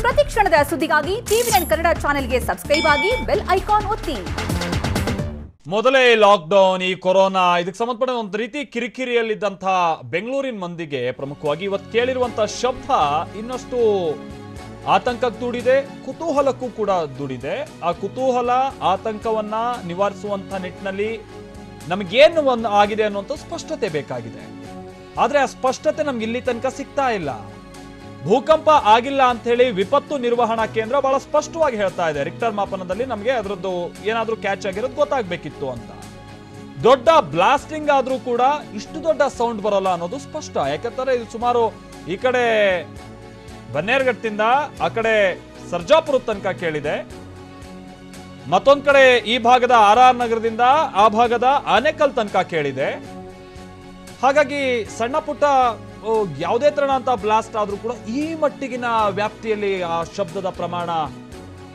ಪ್ರತಿ ಕ್ಷಣದ ಸುದ್ದಿಗಾಗಿ ಟಿವಿ9 ಕನ್ನಡ ಚಾನೆಲ್ಗೆ ಸಬ್ಸ್ಕ್ರೈಬ್ ಆಗಿ ಬೆಲ್ ಐಕಾನ್ ಒತ್ತಿ. ಮೊದಲೇ ಲಾಕ್ಡೌನ್, ಈ ಕೊರೋನಾ ಇದಕ್ಕೆ ಸಂಬಂಧಪಟ್ಟ ಒಂದು ರೀತಿ ಕಿರಿಕಿರಿಯಲ್ಲಿದ್ದಂಥ ಬೆಂಗಳೂರಿನ ಮಂದಿಗೆ ಪ್ರಮುಖವಾಗಿ ಇವತ್ತು ಕೇಳಿರುವಂತಹ ಶಬ್ದ ಇನ್ನಷ್ಟು ಆತಂಕಕ್ಕೆ ದೂಡಿದೆ, ಕುತೂಹಲಕ್ಕೂ ಕೂಡ ದೂಡಿದೆ. ಆ ಕುತೂಹಲ ಆತಂಕವನ್ನ ನಿವಾರಿಸುವಂತ ನಿಟ್ಟಿನಲ್ಲಿ ನಮಗೇನು ಆಗಿದೆ ಅನ್ನುವಂಥ ಸ್ಪಷ್ಟತೆ ಬೇಕಾಗಿದೆ. ಆದ್ರೆ ಆ ಸ್ಪಷ್ಟತೆ ನಮ್ಗೆ ಇಲ್ಲಿ ತನಕ ಸಿಗ್ತಾ ಇಲ್ಲ. ಭೂಕಂಪ ಆಗಿಲ್ಲ ಅಂತ ಹೇಳಿ ವಿಪತ್ತು ನಿರ್ವಹಣಾ ಕೇಂದ್ರ ಬಹಳ ಸ್ಪಷ್ಟವಾಗಿ ಹೇಳ್ತಾ ಇದೆ. ರಿಕ್ಟರ್ ಮಾಪನದಲ್ಲಿ ನಮಗೆ ಅದರದ್ದು ಏನಾದ್ರೂ ಕ್ಯಾಚ್ ಆಗಿರೋದು ಗೊತ್ತಾಗಬೇಕಿತ್ತು ಅಂತ. ದೊಡ್ಡ ಬ್ಲಾಸ್ಟಿಂಗ್ ಆದ್ರೂ ಕೂಡ ಇಷ್ಟು ದೊಡ್ಡ ಸೌಂಡ್ ಬರೋಲ್ಲ ಅನ್ನೋದು ಸ್ಪಷ್ಟ. ಯಾಕಂದ್ರೆ ಇದು ಸುಮಾರು ಈ ಕಡೆ ಬನ್ನೇರ್ಘಟ್ಟದಿಂದ ಆ ಕಡೆ ಸರ್ಜಾಪುರ ತನಕ ಕೇಳಿದೆ. ಮತ್ತೊಂದ್ ಕಡೆ ಈ ಭಾಗದ RR ನಗರದಿಂದ ಆ ಭಾಗದ ಆನೇಕಲ್ ತನಕ ಕೇಳಿದೆ. ಹಾಗಾಗಿ ಸಣ್ಣ ಪುಟ್ಟ ಯಾವುದೇ ತರಹಂತ ಬ್ಲಾಸ್ಟ್ ಆದ್ರೂ ಕೂಡ ಈ ಮಟ್ಟಿಗಿನ ವ್ಯಾಪ್ತಿಯಲ್ಲಿ ಆ ಶಬ್ದದ ಪ್ರಮಾಣ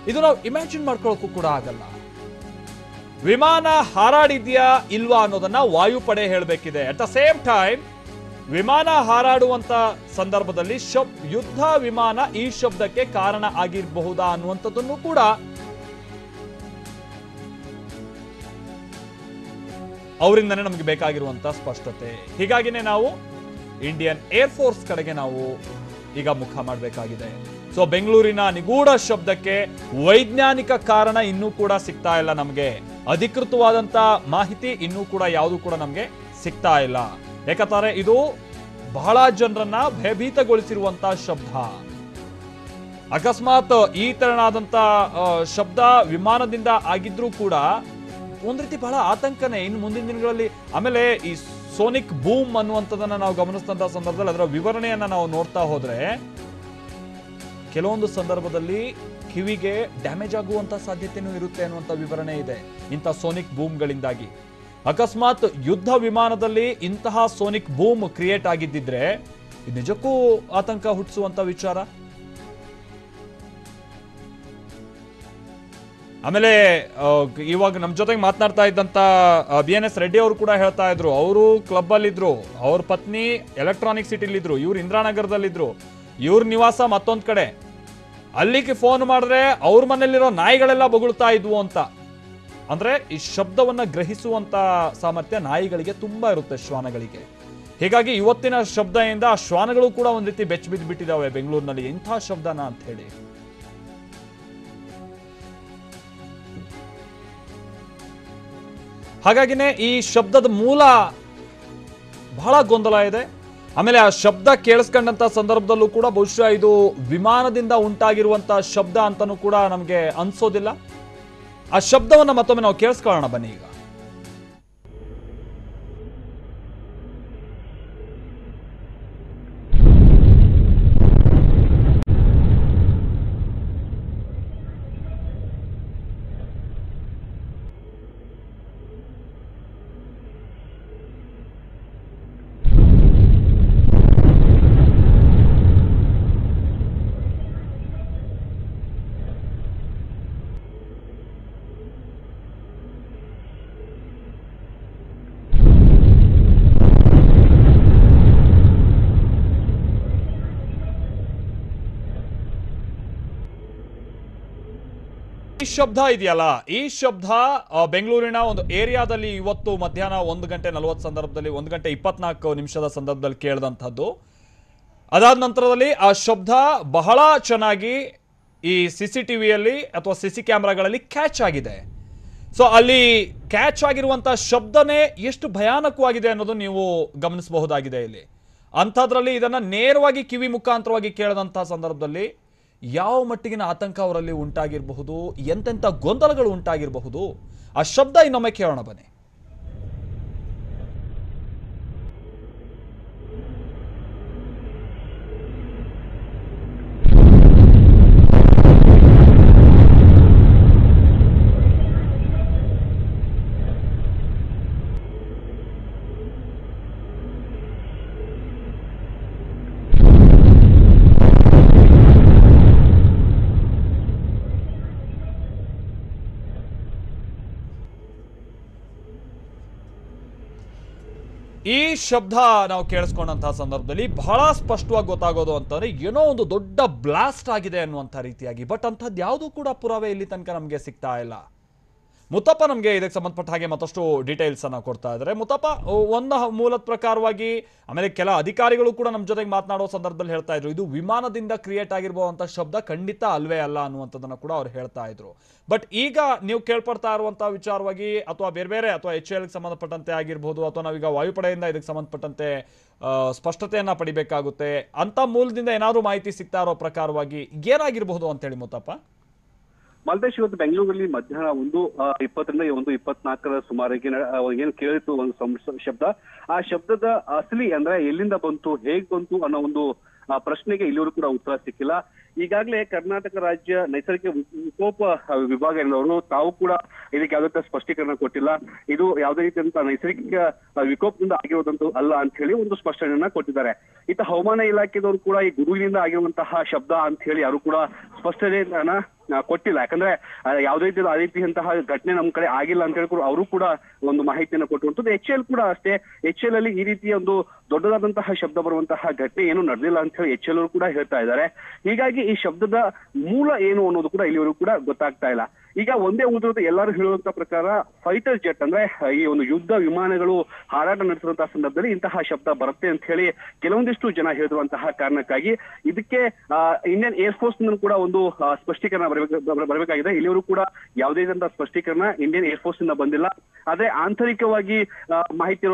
ಇದು ನಾವು ಇಮ್ಯಾಜಿನ್ ಮಾಡ್ಕೊಳ್ಳೋಕ್ಕೂ ಕೂಡ ಆಗಲ್ಲ. ವಿಮಾನ ಹಾರಾಡಿದ್ಯಾ ಇಲ್ವಾ ಅನ್ನೋದನ್ನ ವಾಯುಪಡೆ ಹೇಳಬೇಕಿದೆ. ಅಟ್ ದ ಸೇಮ್ ಟೈಮ್ ವಿಮಾನ ಹಾರಾಡುವಂತ ಸಂದರ್ಭದಲ್ಲಿ ಯುದ್ಧ ವಿಮಾನ ಈ ಶಬ್ದಕ್ಕೆ ಕಾರಣ ಆಗಿರಬಹುದಾ ಅನ್ನುವಂಥದ್ದನ್ನು ಕೂಡ ಅವರಿಂದನೇ ನಮಗೆ ಬೇಕಾಗಿರುವಂತಹ ಸ್ಪಷ್ಟತೆ. ಹೀಗಾಗಿನೇ ನಾವು ಇಂಡಿಯನ್ ಏರ್ ಫೋರ್ಸ್ ಕಡೆಗೆ ನಾವು ಈಗ ಮುಖ ಮಾಡಬೇಕಾಗಿದೆ. ಸೊ ಬೆಂಗಳೂರಿನ ನಿಗೂಢ ಶಬ್ದಕ್ಕೆ ವೈಜ್ಞಾನಿಕ ಕಾರಣ ಇನ್ನೂ ಕೂಡ ಸಿಗ್ತಾ ಇಲ್ಲ. ನಮಗೆ ಅಧಿಕೃತವಾದಂತ ಮಾಹಿತಿ ಇನ್ನೂ ಕೂಡ ಯಾವುದು ಕೂಡ ನಮಗೆ ಸಿಗ್ತಾ ಇಲ್ಲ. ಯಾಕಂತಾರೆ ಇದು ಬಹಳ ಜನರನ್ನ ಭಯಭೀತಗೊಳಿಸಿರುವಂತಹ ಶಬ್ದ. ಅಕಸ್ಮಾತ್ ಈ ತರನಾದಂತ ಶಬ್ದ ವಿಮಾನದಿಂದ ಆಗಿದ್ರೂ ಕೂಡ ಒಂದ್ ರೀತಿ ಬಹಳ ಆತಂಕನೇ ಇನ್ನು ಮುಂದಿನ ದಿನಗಳಲ್ಲಿ. ಆಮೇಲೆ ಈ ಸೋನಿಕ್ ಬೂಮ್ ಅನ್ನುವಂಥದ್ದನ್ನ ನಾವು ಗಮನಿಸಿದಂತಹ ಸಂದರ್ಭದಲ್ಲಿ ಅದರ ವಿವರಣೆಯನ್ನ ನಾವು ನೋಡ್ತಾ ಹೋದ್ರೆ ಕೆಲವೊಂದು ಸಂದರ್ಭದಲ್ಲಿ ಕಿವಿಗೆ ಡ್ಯಾಮೇಜ್ ಆಗುವಂತ ಸಾಧ್ಯತೆನೂ ಇರುತ್ತೆ ಅನ್ನುವಂಥ ವಿವರಣೆ ಇದೆ ಇಂಥ ಸೋನಿಕ್ ಬೂಮ್ಗಳಿಂದಾಗಿ. ಅಕಸ್ಮಾತ್ ಯುದ್ಧ ವಿಮಾನದಲ್ಲಿ ಇಂತಹ ಸೋನಿಕ್ ಬೂಮ್ ಕ್ರಿಯೇಟ್ ಆಗಿದ್ದಿದ್ರೆ ಇದು ನಿಜಕ್ಕೂ ಆತಂಕ ಹುಟ್ಟಿಸುವಂತ ವಿಚಾರ. ಆಮೇಲೆ ಇವಾಗ ನಮ್ಮ ಜೊತೆಗೆ ಮಾತನಾಡ್ತಾ ಇದ್ದಂತ BNS ರೆಡ್ಡಿ ಅವರು ಕೂಡ ಹೇಳ್ತಾ ಇದ್ರು, ಅವರು ಕ್ಲಬ್ ಅಲ್ಲಿದ್ರು, ಅವ್ರ ಪತ್ನಿ ಎಲೆಕ್ಟ್ರಾನಿಕ್ ಸಿಟಿಲಿದ್ರು, ಇವ್ರು ಇಂದಿರಾನಗರದಲ್ಲಿದ್ರು, ಇವ್ರ ನಿವಾಸ ಮತ್ತೊಂದ್ ಕಡೆ. ಅಲ್ಲಿಗೆ ಫೋನ್ ಮಾಡಿದ್ರೆ ಅವ್ರ ಮನೇಲಿರೋ ನಾಯಿಗಳೆಲ್ಲ ಬೊಗಳ್ತಾ ಇದ್ವು ಅಂತ. ಅಂದ್ರೆ ಈ ಶಬ್ದವನ್ನ ಗ್ರಹಿಸುವಂತ ಸಾಮರ್ಥ್ಯ ನಾಯಿಗಳಿಗೆ ತುಂಬಾ ಇರುತ್ತೆ, ಶ್ವಾನಗಳಿಗೆ. ಹೀಗಾಗಿ ಇವತ್ತಿನ ಶಬ್ದದಿಂದ ಆ ಶ್ವಾನಗಳು ಕೂಡ ಒಂದ್ ರೀತಿ ಬೆಚ್ಚ ಬಿದ್ದು ಬಿಟ್ಟಿದಾವೆ ಬೆಂಗಳೂರಿನಲ್ಲಿ, ಇಂಥ ಶಬ್ದನ ಅಂತ ಹೇಳಿ. ಹಾಗಾಗಿನೇ ಈ ಶಬ್ದದ ಮೂಲ ಬಹಳ ಗೊಂದಲ ಇದೆ. ಆಮೇಲೆ ಆ ಶಬ್ದ ಕೇಳಿಸ್ಕೊಂಡಂತ ಸಂದರ್ಭದಲ್ಲೂ ಕೂಡ ಬಹುಶಃ ಇದು ವಿಮಾನದಿಂದ ಉಂಟಾಗಿರುವಂತ ಶಬ್ದ ಅಂತಾನೂ ಕೂಡ ನಮಗೆ ಅನ್ಸೋದಿಲ್ಲ. ಆ ಶಬ್ದವನ್ನ ಮತ್ತೊಮ್ಮೆ ನಾವು ಕೇಳಿಸ್ಕೊಳ್ಳೋಣ ಬನ್ನಿ ಈಗ. ಈ ಶಬ್ದ ಇದೆಯಲ್ಲ, ಈ ಶಬ್ದ ಬೆಂಗಳೂರಿನ ಒಂದು ಏರಿಯಾದಲ್ಲಿ ಇವತ್ತು ಮಧ್ಯಾಹ್ನ 1:40 ಸಂದರ್ಭದಲ್ಲಿ 1:24 ಸಂದರ್ಭದಲ್ಲಿ ಕೇಳಿದಂಥದ್ದು. ಅದಾದ ನಂತರದಲ್ಲಿ ಆ ಶಬ್ದ ಬಹಳ ಚೆನ್ನಾಗಿ ಈ CCTVಯಲ್ಲಿ ಅಥವಾ CC ಕ್ಯಾಮ್ರಾಗಳಲ್ಲಿ ಕ್ಯಾಚ್ ಆಗಿದೆ. ಸೊ ಅಲ್ಲಿ ಕ್ಯಾಚ್ ಆಗಿರುವಂತ ಶಬ್ದನೇ ಎಷ್ಟು ಭಯಾನಕವಾಗಿದೆ ಅನ್ನೋದು ನೀವು ಗಮನಿಸಬಹುದಾಗಿದೆ ಇಲ್ಲಿ. ಅಂಥದ್ರಲ್ಲಿ ಇದನ್ನ ನೇರವಾಗಿ ಕಿವಿ ಮುಖಾಂತರವಾಗಿ ಕೇಳದಂತಹ ಸಂದರ್ಭದಲ್ಲಿ ಯಾವ ಮಟ್ಟಿಗಿನ ಆತಂಕ ಅವರಲ್ಲಿ ಉಂಟಾಗಿರಬಹುದು, ಎಂತೆಂಥ ಗೊಂದಲಗಳು ಉಂಟಾಗಿರಬಹುದು. ಆ ಶಬ್ದ ಇನ್ನೊಮ್ಮೆ ಕೇಳೋಣ ಬನ್ನಿ. ಈ ಶಬ್ದ ನಾವು ಕೇಳಿಸ್ಕೊಂಡಂತಹ ಸಂದರ್ಭದಲ್ಲಿ ಬಹಳ ಸ್ಪಷ್ಟವಾಗಿ ಗೊತ್ತಾಗೋದು ಅಂತಂದ್ರೆ ಏನೋ ಒಂದು ದೊಡ್ಡ ಬ್ಲಾಸ್ಟ್ ಆಗಿದೆ ಅನ್ನುವಂಥ ರೀತಿಯಾಗಿ. ಬಟ್ ಅಂಥದ್ದು ಯಾವುದೂ ಕೂಡ ಪುರಾವೆ ಇಲ್ಲಿ ತನಕ ನಮಗೆ ಸಿಗ್ತಾ ಇಲ್ಲ. ಮುತ್ತಪ್ಪ ನಮಗೆ ಇದಕ್ಕೆ ಸಂಬಂಧಪಟ್ಟ ಹಾಗೆ ಮತ್ತಷ್ಟು ಡೀಟೇಲ್ಸ್ ಅನ್ನ ಕೊಡ್ತಾ ಇದ್ದಾರೆ. ಮುತ್ತಪ್ಪ, ಒಂದು ಮೂಲದ ಪ್ರಕಾರವಾಗಿ ಆಮೇಲೆ ಕೆಲ ಅಧಿಕಾರಿಗಳು ಕೂಡ ನಮ್ಮ ಜೊತೆಗೆ ಮಾತನಾಡೋ ಸಂದರ್ಭದಲ್ಲಿ ಹೇಳ್ತಾ ಇದ್ರು, ಇದು ವಿಮಾನದಿಂದ ಕ್ರಿಯೇಟ್ ಆಗಿರುವಂತಹ ಶಬ್ದ ಖಂಡಿತ ಅಲ್ವೇ ಅಲ್ಲ ಅನ್ನುವಂಥದ್ದನ್ನ ಕೂಡ ಅವ್ರು ಹೇಳ್ತಾ ಇದ್ರು. ಬಟ್ ಈಗ ನೀವು ಕೇಳ್ಪಡ್ತಾ ಇರುವಂತಹ ವಿಚಾರವಾಗಿ ಅಥವಾ ಬೇರೆ ಬೇರೆ ಅಥವಾ HAL ಸಂಬಂಧಪಟ್ಟಂತೆ ಆಗಿರ್ಬೋದು ಅಥವಾ ನಾವೀಗ ವಾಯುಪಡೆಯಿಂದ ಇದಕ್ಕೆ ಸಂಬಂಧಪಟ್ಟಂತೆ ಸ್ಪಷ್ಟತೆಯನ್ನ ಪಡಿಬೇಕಾಗುತ್ತೆ ಅಂತ ಮೂಲದಿಂದ ಏನಾದರೂ ಮಾಹಿತಿ ಸಿಗ್ತಾ ಇರೋ ಪ್ರಕಾರವಾಗಿ ಏನಾಗಿರಬಹುದು ಅಂತ ಹೇಳಿ ಮುತ್ತಪ್ಪ? ಮಾಲ್ತೇಶ್, ಇವತ್ತು ಬೆಂಗಳೂರಲ್ಲಿ ಮಧ್ಯಾಹ್ನ 1:20 1:24 ಸುಮಾರಿಗೆ ಏನು ಕೇಳಿತ್ತು ಒಂದು ಶಬ್ದ. ಆ ಶಬ್ದದ ಅಸಲಿ ಅಂದ್ರೆ ಎಲ್ಲಿಂದ ಬಂತು, ಹೇಗ್ ಬಂತು ಅನ್ನೋ ಒಂದು ಪ್ರಶ್ನೆಗೆ ಇಲ್ಲಿಯವರು ಕೂಡ ಉತ್ತರ ಸಿಕ್ಕಿಲ್ಲ. ಈಗಾಗಲೇ ಕರ್ನಾಟಕ ರಾಜ್ಯ ನೈಸರ್ಗಿಕ ವಿಕೋಪ ವಿಭಾಗ ಎನ್ನುವರು ತಾವು ಕೂಡ ಇದಕ್ಕೆ ಯಾವುದೇ ಸ್ಪಷ್ಟೀಕರಣ ಕೊಟ್ಟಿಲ್ಲ. ಇದು ಯಾವುದೇ ರೀತಿಯಂತ ನೈಸರ್ಗಿಕ ವಿಕೋಪದಿಂದ ಆಗಿರೋದಂತೂ ಅಲ್ಲ ಅಂತ ಹೇಳಿ ಒಂದು ಸ್ಪಷ್ಟನೆಯನ್ನ ಕೊಟ್ಟಿದ್ದಾರೆ. ಇತ್ತ ಹವಾಮಾನ ಇಲಾಖೆದವರು ಕೂಡ ಈ ಗುರುವಿನಿಂದ ಆಗಿರುವಂತಹ ಶಬ್ದ ಅಂತ ಹೇಳಿ ಯಾರು ಕೂಡ ಸ್ಪಷ್ಟನೆಯನ್ನ ಕೊಟ್ಟಿಲ್ಲ. ಯಾಕಂದ್ರೆ ಯಾವುದೇ ರೀತಿಯಂತಹ ಘಟನೆ ನಮ್ಮ ಕಡೆ ಆಗಿಲ್ಲ ಅಂತ ಹೇಳಿ ಅವರು ಕೂಡ ಒಂದು ಮಾಹಿತಿಯನ್ನು ಕೊಟ್ಟಿರುವಂತದ್ದು. HAL ಕೂಡ ಅಷ್ಟೇ, HAL ಅಲ್ಲಿ ಈ ರೀತಿಯ ಒಂದು ದೊಡ್ಡದಾದಂತಹ ಶಬ್ದ ಬರುವಂತಹ ಘಟನೆ ಏನು ನಡೆದಿಲ್ಲ ಅಂತ ಹೇಳಿ HAL ಅವರು ಕೂಡ ಹೇಳ್ತಾ ಇದ್ದಾರೆ. ಹೀಗಾಗಿ ಈ ಶಬ್ದದ ಮೂಲ ಏನು ಅನ್ನೋದು ಕೂಡ ಇಲ್ಲಿವರೆಗೂ ಕೂಡ ಗೊತ್ತಾಗ್ತಾ ಇಲ್ಲ. ಈಗ ಒಂದೇ ಉಳಿದಿರೋದು ಎಲ್ಲರೂ ಹೇಳುವಂತ ಪ್ರಕಾರ ಫೈಟರ್ ಜೆಟ್ ಅಂದ್ರೆ ಈ ಒಂದು ಯುದ್ಧ ವಿಮಾನಗಳು ಹಾರಾಟ ನಡೆಸಿರುವಂತಹ ಸಂದರ್ಭದಲ್ಲಿ ಇಂತಹ ಶಬ್ದ ಬರುತ್ತೆ ಅಂತ ಹೇಳಿ ಕೆಲವೊಂದಿಷ್ಟು ಜನ ಹೇಳಿರುವಂತಹ ಕಾರಣಕ್ಕಾಗಿ ಇದಕ್ಕೆ ಇಂಡಿಯನ್ ಏರ್ಫೋರ್ಸ್ ಕೂಡ ಒಂದು ಸ್ಪಷ್ಟೀಕರಣ ಬರಬೇಕಾಗಿದೆ. ಇಲ್ಲಿವರು ಕೂಡ ಯಾವುದೇ ಸ್ಪಷ್ಟೀಕರಣ ಇಂಡಿಯನ್ ಏರ್ಫೋರ್ಸ್ ಇಂದ ಬಂದಿಲ್ಲ. ಆದ್ರೆ ಆಂತರಿಕವಾಗಿ ಮಾಹಿತಿ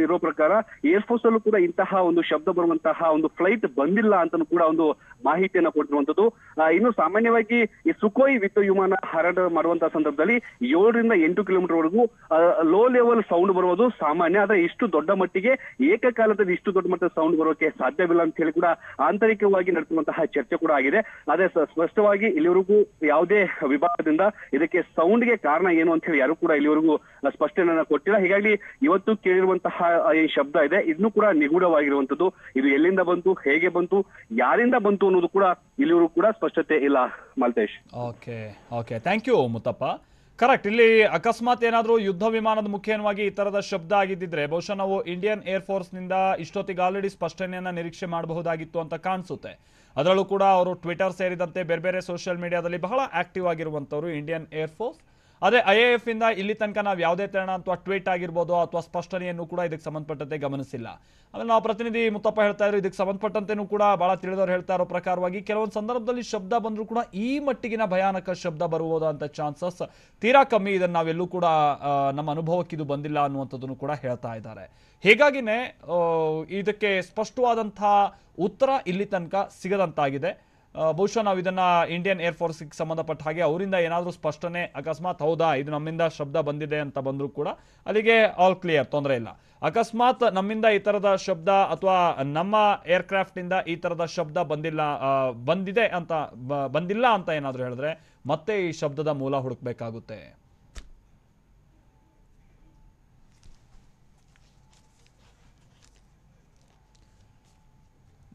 ಇರೋ ಪ್ರಕಾರ ಏರ್ಫೋರ್ಸ್ ಅಲ್ಲೂ ಕೂಡ ಇಂತಹ ಒಂದು ಶಬ್ದ ಬರುವಂತಹ ಒಂದು ಫ್ಲೈಟ್ ಬಂದಿಲ್ಲ ಅಂತ ಕೂಡ ಒಂದು ಮಾಹಿತಿಯನ್ನ ಕೊಟ್ಟಿರುವಂತದ್ದು. ಇನ್ನು ಸಾಮಾನ್ಯವಾಗಿ ಈ ಸುಖೋಯ್ ಯುದ್ಧ ವಿಮಾನ ಹಾರಾಟ ಮಾಡುವಂತಹ ಸಂದರ್ಭದಲ್ಲಿ 7 ರಿಂದ 8 ಕಿಲೋಮೀಟರ್ ವರೆಗೂ ಲೋ ಲೆವೆಲ್ ಸೌಂಡ್ ಬರುವುದು ಸಾಮಾನ್ಯ. ಆದ್ರೆ ಇಷ್ಟು ದೊಡ್ಡ ಮಟ್ಟಿಗೆ ಏಕಕಾಲದಲ್ಲಿ ಇಷ್ಟು ದೊಡ್ಡ ಮಟ್ಟದ ಸೌಂಡ್ ಬರೋಕೆ ಸಾಧ್ಯವಿಲ್ಲ ಅಂತ ಹೇಳಿ ಕೂಡ ಆಂತರಿಕವಾಗಿ ನಡೆಸುವಂತಹ ಚರ್ಚೆ ಕೂಡ ಆಗಿದೆ. ಅದೇ ಸ್ಪಷ್ಟವಾಗಿ ಇಲ್ಲಿವರೆಗೂ ಯಾವುದೇ ವಿಭಾಗದಿಂದ ಇದಕ್ಕೆ ಸೌಂಡ್ಗೆ ಕಾರಣ ಏನು ಅಂತ ಹೇಳಿ ಯಾರು ಕೂಡ ಇಲ್ಲಿವರೆಗೂ ಸ್ಪಷ್ಟನೆಯನ್ನ ಕೊಟ್ಟಿಲ್ಲ. ಹೀಗಾಗಿ ಇವತ್ತು ಕೇಳಿರುವಂತಹ ಈ ಶಬ್ದ ಇದೆ, ಇದನ್ನು ಕೂಡ ನಿಗೂಢವಾಗಿರುವಂತದ್ದು. ಇದು ಎಲ್ಲಿಂದ ಬಂತು, ಹೇಗೆ ಬಂತು, ಯಾರಿಂದ ಬಂತು ಅನ್ನೋದು ಕೂಡ ಇಲ್ಲಿವರೆಗೂ ಕೂಡ ಸ್ಪಷ್ಟತೆ ಇಲ್ಲ Maltesh. Okay thank you Muthappa. Correct, ಇಲ್ಲಿ ಅಕಸ್ಮಾತ್ ಏನಾದರೂ ಯುದ್ಧ ವಿಮಾನದ ಮುಖೇನವಾಗಿ ಈ ತರದ ಶಬ್ದ ಆಗಿದ್ದಿದ್ರೆ ಬಹುಶಃ ನಾವು ಇಂಡಿಯನ್ ಏರ್ಫೋರ್ಸ್ ನಿಂದ ಇಷ್ಟೊತ್ತಿಗೆ ಆಲ್ರೆಡಿ ಸ್ಪಷ್ಟನೆಯನ್ನ ನಿರೀಕ್ಷೆ ಮಾಡಬಹುದಾಗಿತ್ತು ಅಂತ ಕಾಣಿಸುತ್ತೆ. ಅದರಲ್ಲೂ ಕೂಡ ಅವರು ಟ್ವಿಟರ್ ಸೇರಿದಂತೆ ಬೇರೆ ಬೇರೆ ಸೋಷಿಯಲ್ ಮೀಡಿಯಾದಲ್ಲಿ ಬಹಳ ಆಕ್ಟಿವ್ ಆಗಿರುವಂತವರು ಇಂಡಿಯನ್ ಏರ್ಫೋರ್ಸ್. ಅದೇ IAF ಇಂದ ಇಲ್ಲಿ ತನಕ ನಾವು ಯಾವುದೇ ತೆರಣ ಅಥವಾ ಟ್ವೀಟ್ ಆಗಿರ್ಬೋದು ಅಥವಾ ಸ್ಪಷ್ಟನೆಯನ್ನು ಕೂಡ ಇದಕ್ಕೆ ಸಂಬಂಧಪಟ್ಟಂತೆ ಗಮನಿಸಿಲ್ಲ. ಆಮೇಲೆ ನಾವು ಪ್ರತಿನಿಧಿ ಮುತ್ತಪ್ಪ ಹೇಳ್ತಾ ಇದ್ರು, ಇದಕ್ಕೆ ಸಂಬಂಧಪಟ್ಟಂತೆನೂ ಕೂಡ ಬಹಳ ತಿಳಿದವರು ಹೇಳ್ತಾ ಇರೋ ಪ್ರಕಾರವಾಗಿ ಕೆಲವೊಂದು ಸಂದರ್ಭದಲ್ಲಿ ಶಬ್ದ ಬಂದರೂ ಕೂಡ ಈ ಮಟ್ಟಿಗಿನ ಭಯಾನಕ ಶಬ್ದ ಬರುವುದಂತ ಚಾನ್ಸಸ್ ತೀರಾ ಕಮ್ಮಿ. ಇದನ್ನು ನಾವೆಲ್ಲೂ ಕೂಡ ನಮ್ಮ ಅನುಭವಕ್ಕೆ ಇದು ಬಂದಿಲ್ಲ ಅನ್ನುವಂಥದ್ದನ್ನು ಕೂಡ ಹೇಳ್ತಾ ಇದ್ದಾರೆ. ಹೀಗಾಗಿನೇ ಇದಕ್ಕೆ ಸ್ಪಷ್ಟವಾದಂತಹ ಉತ್ತರ ಇಲ್ಲಿ ತನಕ ಸಿಗದಂತಾಗಿದೆ. ಬಹುಶಃ ನಾವು ಇದನ್ನ ಇಂಡಿಯನ್ ಏರ್ಫೋರ್ಸ್ಗೆ ಸಂಬಂಧಪಟ್ಟ ಹಾಗೆ ಅವರಿಂದ ಏನಾದರೂ ಸ್ಪಷ್ಟನೆ ಅಕಸ್ಮಾತ್ ಹೌದಾ ಇದು ನಮ್ಮಿಂದ ಶಬ್ದ ಬಂದಿದೆ ಅಂತ ಬಂದರೂ ಕೂಡ ಅಲ್ಲಿಗೆ ಆಲ್ ಕ್ಲಿಯರ್, ತೊಂದರೆ ಇಲ್ಲ. ಅಕಸ್ಮಾತ್ ನಮ್ಮಿಂದ ಈ ಥರದ ಶಬ್ದ ಅಥವಾ ನಮ್ಮ ಏರ್ಕ್ರಾಫ್ಟಿಂದ ಈ ಥರದ ಶಬ್ದ ಬಂದಿಲ್ಲ ಅಂತ ಏನಾದರೂ ಹೇಳಿದ್ರೆ ಮತ್ತೆ ಈ ಶಬ್ದದ ಮೂಲ ಹುಡುಕ್ಬೇಕಾಗುತ್ತೆ.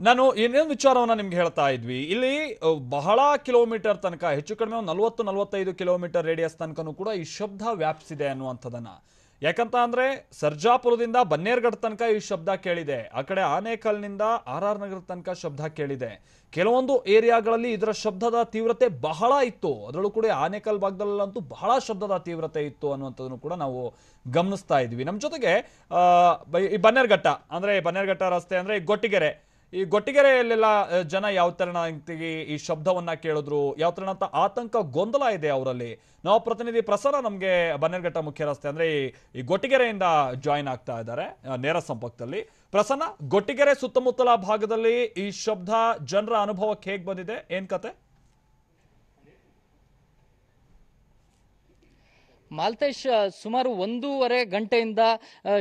ನಾನು ಇನ್ನೊಂದು ವಿಚಾರವನ್ನು ನಿಮ್ಗೆ ಹೇಳ್ತಾ ಇದ್ವಿ, ಇಲ್ಲಿ ಬಹಳ ಕಿಲೋಮೀಟರ್ ತನಕ ಹೆಚ್ಚು ಕಡಿಮೆ 40-45 ಕಿಲೋಮೀಟರ್ ರೇಡಿಯಸ್ ತನಕನೂ ಕೂಡ ಈ ಶಬ್ದ ವ್ಯಾಪಿಸಿದೆ ಅನ್ನುವಂಥದ್ದನ್ನ. ಯಾಕಂತ ಅಂದ್ರೆ ಸರ್ಜಾಪುರದಿಂದ ಬನ್ನೇರ್ಘಟ್ಟ ತನಕ ಈ ಶಬ್ದ ಕೇಳಿದೆ, ಆ ಕಡೆ ಆನೇಕಲ್ನಿಂದ RR ನಗರ ತನಕ ಶಬ್ದ ಕೇಳಿದೆ. ಕೆಲವೊಂದು ಏರಿಯಾಗಳಲ್ಲಿ ಇದರ ಶಬ್ದದ ತೀವ್ರತೆ ಬಹಳ ಇತ್ತು, ಅದರಲ್ಲೂ ಕೂಡ ಆನೇಕಲ್ ಭಾಗದಲ್ಲಂತೂ ಬಹಳ ಶಬ್ದದ ತೀವ್ರತೆ ಇತ್ತು ಅನ್ನುವಂಥದ್ದನ್ನು ಕೂಡ ನಾವು ಗಮನಿಸ್ತಾ ಇದ್ವಿ. ನಮ್ಮ ಜೊತೆಗೆ ಈ ಬನ್ನೇರ್ಘಟ್ಟ ಅಂದ್ರೆ ಬನ್ನೇರ್ಘಟ್ಟ ರಸ್ತೆ ಅಂದ್ರೆ ಗೊಟ್ಟಿಗೆರೆ, ಈ ಗೊಟ್ಟಿಗೆರೆಯಲ್ಲೆಲ್ಲ ಜನ ಯಾವ ತರನಾಗಿ ಈ ಶಬ್ದವನ್ನ ಕೇಳಿದ್ರು, ಯಾವ ತರನಂತ ಆತಂಕ ಗೊಂದಲ ಇದೆ ಅವರಲ್ಲಿ. ನಾವು ಪ್ರತಿನಿಧಿ ಪ್ರಸನ್ನ ನಮಗೆ ಬನ್ನೇರ್ಘಟ್ಟ ಮುಖ್ಯ ರಸ್ತೆ ಅಂದ್ರೆ ಈ ಗೊಟ್ಟಿಗೆರೆಯಿಂದ ಜಾಯಿನ್ ಆಗ್ತಾ ಇದ್ದಾರೆ ನೇರ ಸಂಪರ್ಕದಲ್ಲಿ. ಪ್ರಸನ್ನ, ಗೊಟ್ಟಿಗೆರೆ ಸುತ್ತಮುತ್ತಲ ಭಾಗದಲ್ಲಿ ಈ ಶಬ್ದ ಜನರ ಅನುಭವಕ್ಕೆ ಹೇಗೆ ಬಂದಿದೆ, ಏನ್ ಕತೆ? ಮಾಲ್ತೇಶ್, ಸುಮಾರು 1.5 ಗಂಟೆಯಿಂದ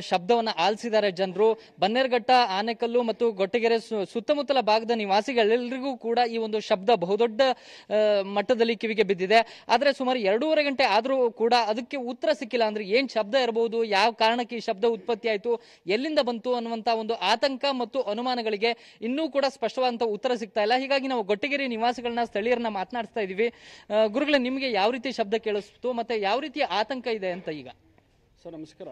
ಶಬ್ದವನ್ನು ಆಲಿಸಿದ್ದಾರೆ ಜನರು. ಬನ್ನೇರ್ಘಟ್ಟ, ಆನೆಕಲ್ಲು ಮತ್ತು ಗೊಟ್ಟಿಗೆರೆ ಸುತ್ತಮುತ್ತಲ ಭಾಗದ ನಿವಾಸಿಗಳೆಲ್ಲರಿಗೂ ಕೂಡ ಈ ಒಂದು ಶಬ್ದ ಬಹುದೊಡ್ಡ ಮಟ್ಟದಲ್ಲಿ ಕಿವಿಗೆ ಬಿದ್ದಿದೆ. ಆದರೆ ಸುಮಾರು 2.5 ಗಂಟೆ ಆದರೂ ಕೂಡ ಅದಕ್ಕೆ ಉತ್ತರ ಸಿಕ್ಕಿಲ್ಲ. ಅಂದ್ರೆ ಏನ್ ಶಬ್ದ ಇರಬಹುದು, ಯಾವ ಕಾರಣಕ್ಕೆ ಈ ಶಬ್ದ ಉತ್ಪತ್ತಿ ಆಯಿತು, ಎಲ್ಲಿಂದ ಬಂತು ಅನ್ನುವಂತ ಒಂದು ಆತಂಕ ಮತ್ತು ಅನುಮಾನಗಳಿಗೆ ಇನ್ನೂ ಕೂಡ ಸ್ಪಷ್ಟವಾದಂತ ಉತ್ತರ ಸಿಗ್ತಾ ಇಲ್ಲ. ಹೀಗಾಗಿ ನಾವು ಗೊಟ್ಟಿಗೆರೆ ನಿವಾಸಿಗಳನ್ನ, ಸ್ಥಳೀಯರನ್ನ ಮಾತನಾಡ್ತಾ ಇದೀವಿ. ಗುರುಗಳೇ, ನಿಮಗೆ ಯಾವ ರೀತಿ ಶಬ್ದ ಕೇಳಿಸ್ತು ಮತ್ತೆ ಯಾವ ರೀತಿಯ ಆತಂಕ ಇದೆ ಅಂತ ಈಗ? ಸರ್ ನಮಸ್ಕಾರ.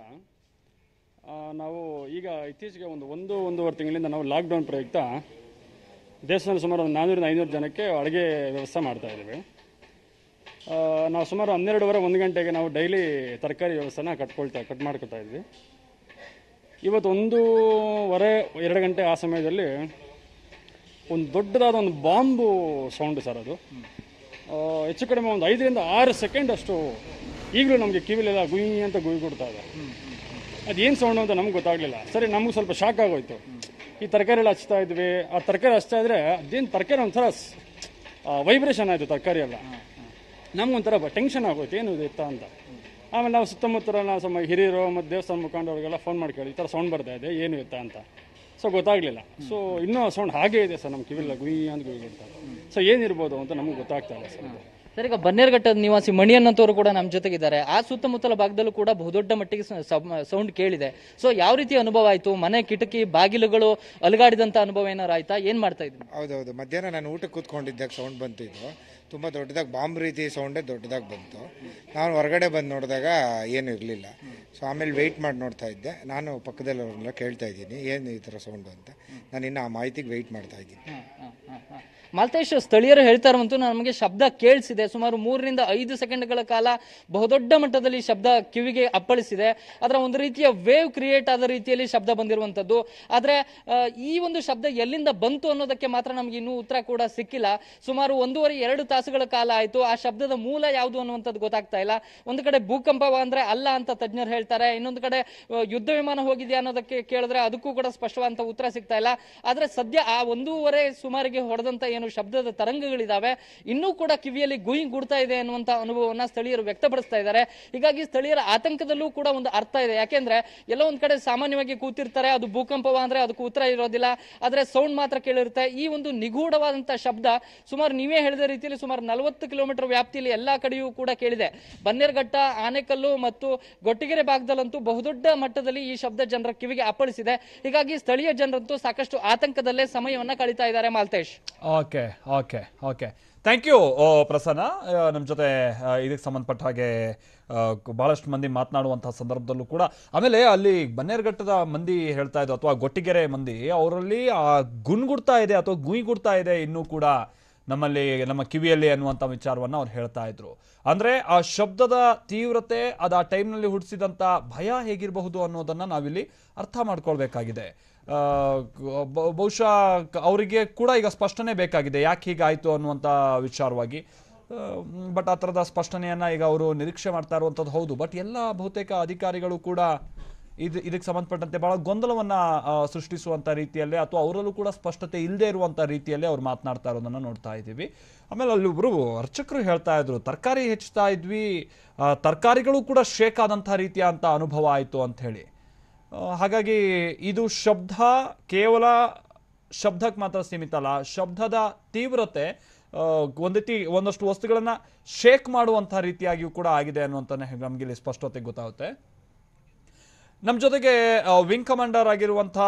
ನಾವು ಈಗ ಇತ್ತೀಚೆಗೆ ಒಂದೂವರೆ ತಿಂಗಳಿಂದ ನಾವು ಲಾಕ್ಡೌನ್ ಪ್ರಯುಕ್ತ ದೇವಸ್ಥಾನ ಸುಮಾರು 400-500 ಜನಕ್ಕೆ ಅಡುಗೆ ವ್ಯವಸ್ಥೆ ಮಾಡ್ತಾ ಇದ್ದೀವಿ. ನಾವು ಸುಮಾರು 12:30-1 ಗಂಟೆಗೆ ನಾವು ಡೈಲಿ ತರಕಾರಿ ವ್ಯವಸ್ಥೆನ ಕಟ್ ಮಾಡ್ಕೊತಾ ಇದ್ವಿ. ಇವತ್ತು 1:30-2 ಗಂಟೆ ಆ ಸಮಯದಲ್ಲಿ ಒಂದು ದೊಡ್ಡದಾದ ಒಂದು ಬಾಂಬು ಸೌಂಡು ಸರ್. ಅದು ಹೆಚ್ಚು ಕಡಿಮೆ ಒಂದು 5-6 ಸೆಕೆಂಡ್ ಅಷ್ಟು ಈಗಲೂ ನಮಗೆ ಕಿವಿಲೆಲ್ಲ ಗುಯ್ ಅಂತ ಗುಯ್ ಕೊಡ್ತಾ ಇದೆ. ಅದೇನು ಸೌಂಡು ಅಂತ ನಮ್ಗೆ ಗೊತ್ತಾಗಲಿಲ್ಲ. ಸರಿ, ನಮಗೆ ಸ್ವಲ್ಪ ಶಾಕ್ ಆಗೋಯ್ತು. ಈ ತರಕಾರಿ ಎಲ್ಲ ಹಚ್ತಾ ಇದ್ವಿ. ಆ ತರಕಾರಿ ಹಚ್ತಾ ಇದ್ರೆ ಅದೇನು ತರಕಾರಿ ಒಂಥರ ವೈಬ್ರೇಷನ್ ಆಯಿತು ತರಕಾರಿ ಎಲ್ಲ. ನಮಗೊಂಥರ ಟೆನ್ಷನ್ ಆಗೋಯ್ತು, ಏನು ಇದು ಅಂತ. ಆಮೇಲೆ ನಾವು ಸುತ್ತಮುತ್ತ ಸ್ವಲ್ಪ ಹಿರಿಯರು ಮತ್ತು ದೇವಸ್ಥಾನ ಮುಖಂಡವ್ರಿಗೆಲ್ಲ ಫೋನ್ ಮಾಡಿ ಕೇಳಿ, ಈ ಥರ ಸೌಂಡ್ ಬರ್ತಾ ಇದೆ, ಏನು ಇತ್ತ ಅಂತ. ಸೊ ಗೊತ್ತಾಗಲಿಲ್ಲ. ಸೊ ಇನ್ನೂ ಸೌಂಡ್ ಹಾಗೇ ಇದೆ ಸರ್, ನಮ್ಮ ಕಿವಿಲ್ಲ ಗುಯ್ ಅಂತ ಗುಯ್ ಕೊಡ್ತಾರೆ. ಸೊ ಏನಿರ್ಬೋದು ಅಂತ ನಮ್ಗೆ ಗೊತ್ತಾಗ್ತಾ ಇಲ್ಲ ಸರ್. ಸರ್, ಈಗ ಬನ್ನೇರುಘಟ್ಟದ ನಿವಾಸಿ ಮಣಿ ಅನ್ನೋರು ಕೂಡ ನಮ್ಮ ಜೊತೆಗಿದ್ದಾರೆ. ಆ ಸುತ್ತಮುತ್ತಲ ಭಾಗದಲ್ಲೂ ಕೂಡ ಬಹುದೊಡ್ಡ ಮಟ್ಟಿಗೆ ಸೌಂಡ್ ಕೇಳಿದೆ. ಸೊ ಯಾವ ರೀತಿ ಅನುಭವ ಆಯಿತು? ಮನೆ ಕಿಟಕಿ ಬಾಗಿಲುಗಳು ಅಲುಗಾಡಿದಂಥ ಅನುಭವ ಏನಾರು ಆಯ್ತಾ? ಏನು ಮಾಡ್ತಾ ಇದ್ರಿ? ಹೌದೌದು, ಮಧ್ಯಾಹ್ನ ನಾನು ಊಟಕ್ಕೆ ಕೂತ್ಕೊಂಡಿದ್ದಾಗ ಸೌಂಡ್ ಬಂತು. ಇದು ತುಂಬ ದೊಡ್ಡದಾಗಿ ಬಾಂಬ್ ರೀತಿ ಸೌಂಡೇ ದೊಡ್ಡದಾಗಿ ಬಂತು. ನಾನು ಹೊರಗಡೆ ಬಂದು ನೋಡಿದಾಗ ಏನೂ ಇರಲಿಲ್ಲ. ಸೊ ಆಮೇಲೆ ವೆಯ್ಟ್ ಮಾಡಿ ನೋಡ್ತಾ ಇದ್ದೆ. ನಾನು ಪಕ್ಕದಲ್ಲವ್ರನ್ನೆಲ್ಲ ಕೇಳ್ತಾ ಇದ್ದೀನಿ ಏನು ಈ ಥರ ಸೌಂಡು ಅಂತ. ನಾನು ಇನ್ನು ಆ ಮಾಹಿತಿಗೆ ವೆಯ್ಟ್ ಮಾಡ್ತಾ ಇದ್ದೀನಿ. ಮಾಲ್ತೇಶ್, ಸ್ಥಳೀಯರು ಹೇಳ್ತಾ ಇರುವಂತೂ ನಮಗೆ ಶಬ್ದ ಕೇಳಿಸಿದೆ. ಸುಮಾರು 3-5 ಸೆಕೆಂಡ್ಗಳ ಕಾಲ ಬಹುದೊಡ್ಡ ಮಟ್ಟದಲ್ಲಿ ಶಬ್ದ ಕಿವಿಗೆ ಅಪ್ಪಳಿಸಿದೆ. ಅದರ ಒಂದು ರೀತಿಯ ವೇವ್ ಕ್ರಿಯೇಟ್ ಆದ ರೀತಿಯಲ್ಲಿ ಶಬ್ದ ಬಂದಿರುವಂತದ್ದು. ಆದ್ರೆ ಈ ಒಂದು ಶಬ್ದ ಎಲ್ಲಿಂದ ಬಂತು ಅನ್ನೋದಕ್ಕೆ ಮಾತ್ರ ನಮ್ಗೆ ಇನ್ನೂ ಉತ್ತರ ಕೂಡ ಸಿಕ್ಕಿಲ್ಲ. ಸುಮಾರು 1.5-2 ತಾಸುಗಳ ಕಾಲ ಆಯ್ತು. ಆ ಶಬ್ದದ ಮೂಲ ಯಾವುದು ಅನ್ನುವಂಥದ್ದು ಗೊತ್ತಾಗ್ತಾ ಇಲ್ಲ. ಒಂದು ಕಡೆ ಭೂಕಂಪ ಅಂದ್ರೆ ಅಲ್ಲ ಅಂತ ತಜ್ಞರು ಹೇಳ್ತಾರೆ. ಇನ್ನೊಂದು ಕಡೆ ಯುದ್ಧ ವಿಮಾನ ಹೋಗಿದೆಯಾ ಅನ್ನೋದಕ್ಕೆ ಕೇಳಿದ್ರೆ ಅದಕ್ಕೂ ಕೂಡ ಸ್ಪಷ್ಟವಾದಂತ ಉತ್ತರ ಸಿಗ್ತಾ ಇಲ್ಲ. ಆದ್ರೆ ಸದ್ಯ ಆ 1:30 ಸುಮಾರಿಗೆ ಹೊಡೆದಂತ ಏನು ಶಬ್ದದ ತರಂಗಗಳಿದಾವೆ ಇನ್ನೂ ಕೂಡ ಕಿವಿಯಲ್ಲಿ ಗುಯ್ ಗುಡ್ತಾ ಇದೆ ಅನ್ನುವಂತ ಅನುಭವವನ್ನ ಸ್ಥಳೀಯರು ವ್ಯಕ್ತಪಡಿಸ್ತಾ ಇದ್ದಾರೆ. ಹೀಗಾಗಿ ಸ್ಥಳೀಯರ ಆತಂಕದಲ್ಲೂ ಕೂಡ ಒಂದು ಅರ್ಥ ಇದೆ. ಯಾಕೆಂದ್ರೆ ಎಲ್ಲೋ ಒಂದ್ ಕಡೆ ಸಾಮಾನ್ಯವಾಗಿ ಕೂತಿರ್ತಾರೆ, ಅದು ಭೂಕಂಪವ ಅಂದ್ರೆ ಅದಕ್ಕೆ ಉತ್ತರ ಇರೋದಿಲ್ಲ, ಆದ್ರೆ ಸೌಂಡ್ ಮಾತ್ರ ಕೇಳಿರುತ್ತೆ. ಈ ಒಂದು ನಿಗೂಢವಾದಂತಹ ಶಬ್ದ ಸುಮಾರು ನೀವೇ ಹೇಳಿದ ರೀತಿಯಲ್ಲಿ ಸುಮಾರು 40 ಕಿಲೋಮೀಟರ್ ವ್ಯಾಪ್ತಿಯಲ್ಲಿ ಎಲ್ಲಾ ಕಡೆಯೂ ಕೂಡ ಕೇಳಿದೆ. ಬನ್ನೇರುಘಟ್ಟ, ಆನೇಕಲ್ಲು ಮತ್ತು ಗೊಟ್ಟಿಗೆರೆ ಭಾಗದಲ್ಲಂತೂ ಬಹುದೊಡ್ಡ ಮಟ್ಟದಲ್ಲಿ ಈ ಶಬ್ದ ಜನರ ಕಿವಿಗೆ ಅಪ್ಪಳಿಸಿದೆ. ಹೀಗಾಗಿ ಸ್ಥಳೀಯ ಜನರಂತೂ ಸಾಕಷ್ಟು ಆತಂಕದಲ್ಲೇ ಸಮಯವನ್ನ ಕಳೀತಾ ಇದ್ದಾರೆ. Maltesh, okay thank you Prasanna. ನಮ್ಮ ಜೊತೆ ಇದಕ್ಕೆ ಸಂಬಂಧಪಟ್ಟ ಹಾಗೆ ಬಹಳಷ್ಟು ಮಂದಿ ಮಾತನಾಡುವಂತಹ ಸಂದರ್ಭದಲ್ಲೂ ಕೂಡ, ಆಮೇಲೆ ಅಲ್ಲಿ ಬನ್ನೇರುಘಟ್ಟದ ಮಂದಿ ಹೇಳ್ತಾ ಇದ್ರು ಅಥವಾ ಗೊಟ್ಟಿಗೆರೆ ಮಂದಿ ಅವರಲ್ಲಿ ಗುಣ್ಗುಡ್ತಾ ಇದೆ ಅಥವಾ ಗುಯ್ಗುಡ್ತಾ ಇದೆ ಇನ್ನೂ ಕೂಡ ನಮ್ಮ ಕಿವಿಯಲ್ಲಿ ಅನ್ನುವಂಥ ವಿಚಾರವನ್ನು ಅವ್ರು ಹೇಳ್ತಾ ಇದ್ರು. ಅಂದರೆ ಆ ಶಬ್ದದ ತೀವ್ರತೆ, ಅದು ಆ ಟೈಮ್ನಲ್ಲಿ ಹುಟ್ಟಿಸಿದಂಥ ಭಯ ಹೇಗಿರಬಹುದು ಅನ್ನೋದನ್ನು ನಾವಿಲ್ಲಿ ಅರ್ಥ ಮಾಡ್ಕೊಳ್ಬೇಕಾಗಿದೆ. ಬಹುಶಃ ಅವರಿಗೆ ಕೂಡ ಈಗ ಸ್ಪಷ್ಟನೆ ಬೇಕಾಗಿದೆ ಯಾಕೆ ಹೀಗಾಯಿತು ಅನ್ನುವಂಥ ವಿಚಾರವಾಗಿ. ಬಟ್ ಆ ಥರದ ಸ್ಪಷ್ಟನೆಯನ್ನು ಈಗ ಅವರು ನಿರೀಕ್ಷೆ ಮಾಡ್ತಾ ಇರುವಂಥದ್ದು ಹೌದು. ಬಟ್ ಎಲ್ಲ ಬಹುತೇಕ ಅಧಿಕಾರಿಗಳು ಕೂಡ ಇದಕ್ಕೆ ಸಂಬಂಧಪಟ್ಟಂತೆ ಬಹಳ ಗೊಂದಲವನ್ನು ಸೃಷ್ಟಿಸುವಂಥ ರೀತಿಯಲ್ಲೇ ಅಥವಾ ಅವರಲ್ಲೂ ಕೂಡ ಸ್ಪಷ್ಟತೆ ಇಲ್ಲದೆ ಇರುವಂಥ ರೀತಿಯಲ್ಲೇ ಅವ್ರು ಮಾತನಾಡ್ತಾ ಇರೋದನ್ನು ನೋಡ್ತಾ ಇದ್ದೀವಿ. ಆಮೇಲೆ ಅಲ್ಲಿ ಒಬ್ಬರು ಅರ್ಚಕರು ಹೇಳ್ತಾ ಇದ್ರು, ತರಕಾರಿ ಹೆಚ್ಚುತ್ತಾ ಇದ್ವಿ, ತರಕಾರಿಗಳು ಕೂಡ ಶೇಕ್ ಆದಂಥ ರೀತಿಯ ಅಂತ ಅನುಭವ ಆಯಿತು ಅಂತ ಹೇಳಿ. ಹಾಗಾಗಿ ಇದು ಶಬ್ದ ಕೇವಲ ಶಬ್ದಕ್ಕೆ ಮಾತ್ರ ಸೀಮಿತ ಅಲ್ಲ, ಶಬ್ದದ ತೀವ್ರತೆ ಒಂದಷ್ಟು ವಸ್ತುಗಳನ್ನು ಶೇಕ್ ಮಾಡುವಂಥ ರೀತಿಯಾಗಿಯೂ ಕೂಡ ಆಗಿದೆ ಅನ್ನುವಂಥ ನಮಗೆ ಇಲ್ಲಿ ಸ್ಪಷ್ಟತೆ ಗೊತ್ತಾಗುತ್ತೆ. ನಮ್ಮ ಜೊತೆಗೆ ವಿಂಗ್ ಕಮಾಂಡರ್ ಆಗಿರುವಂಥ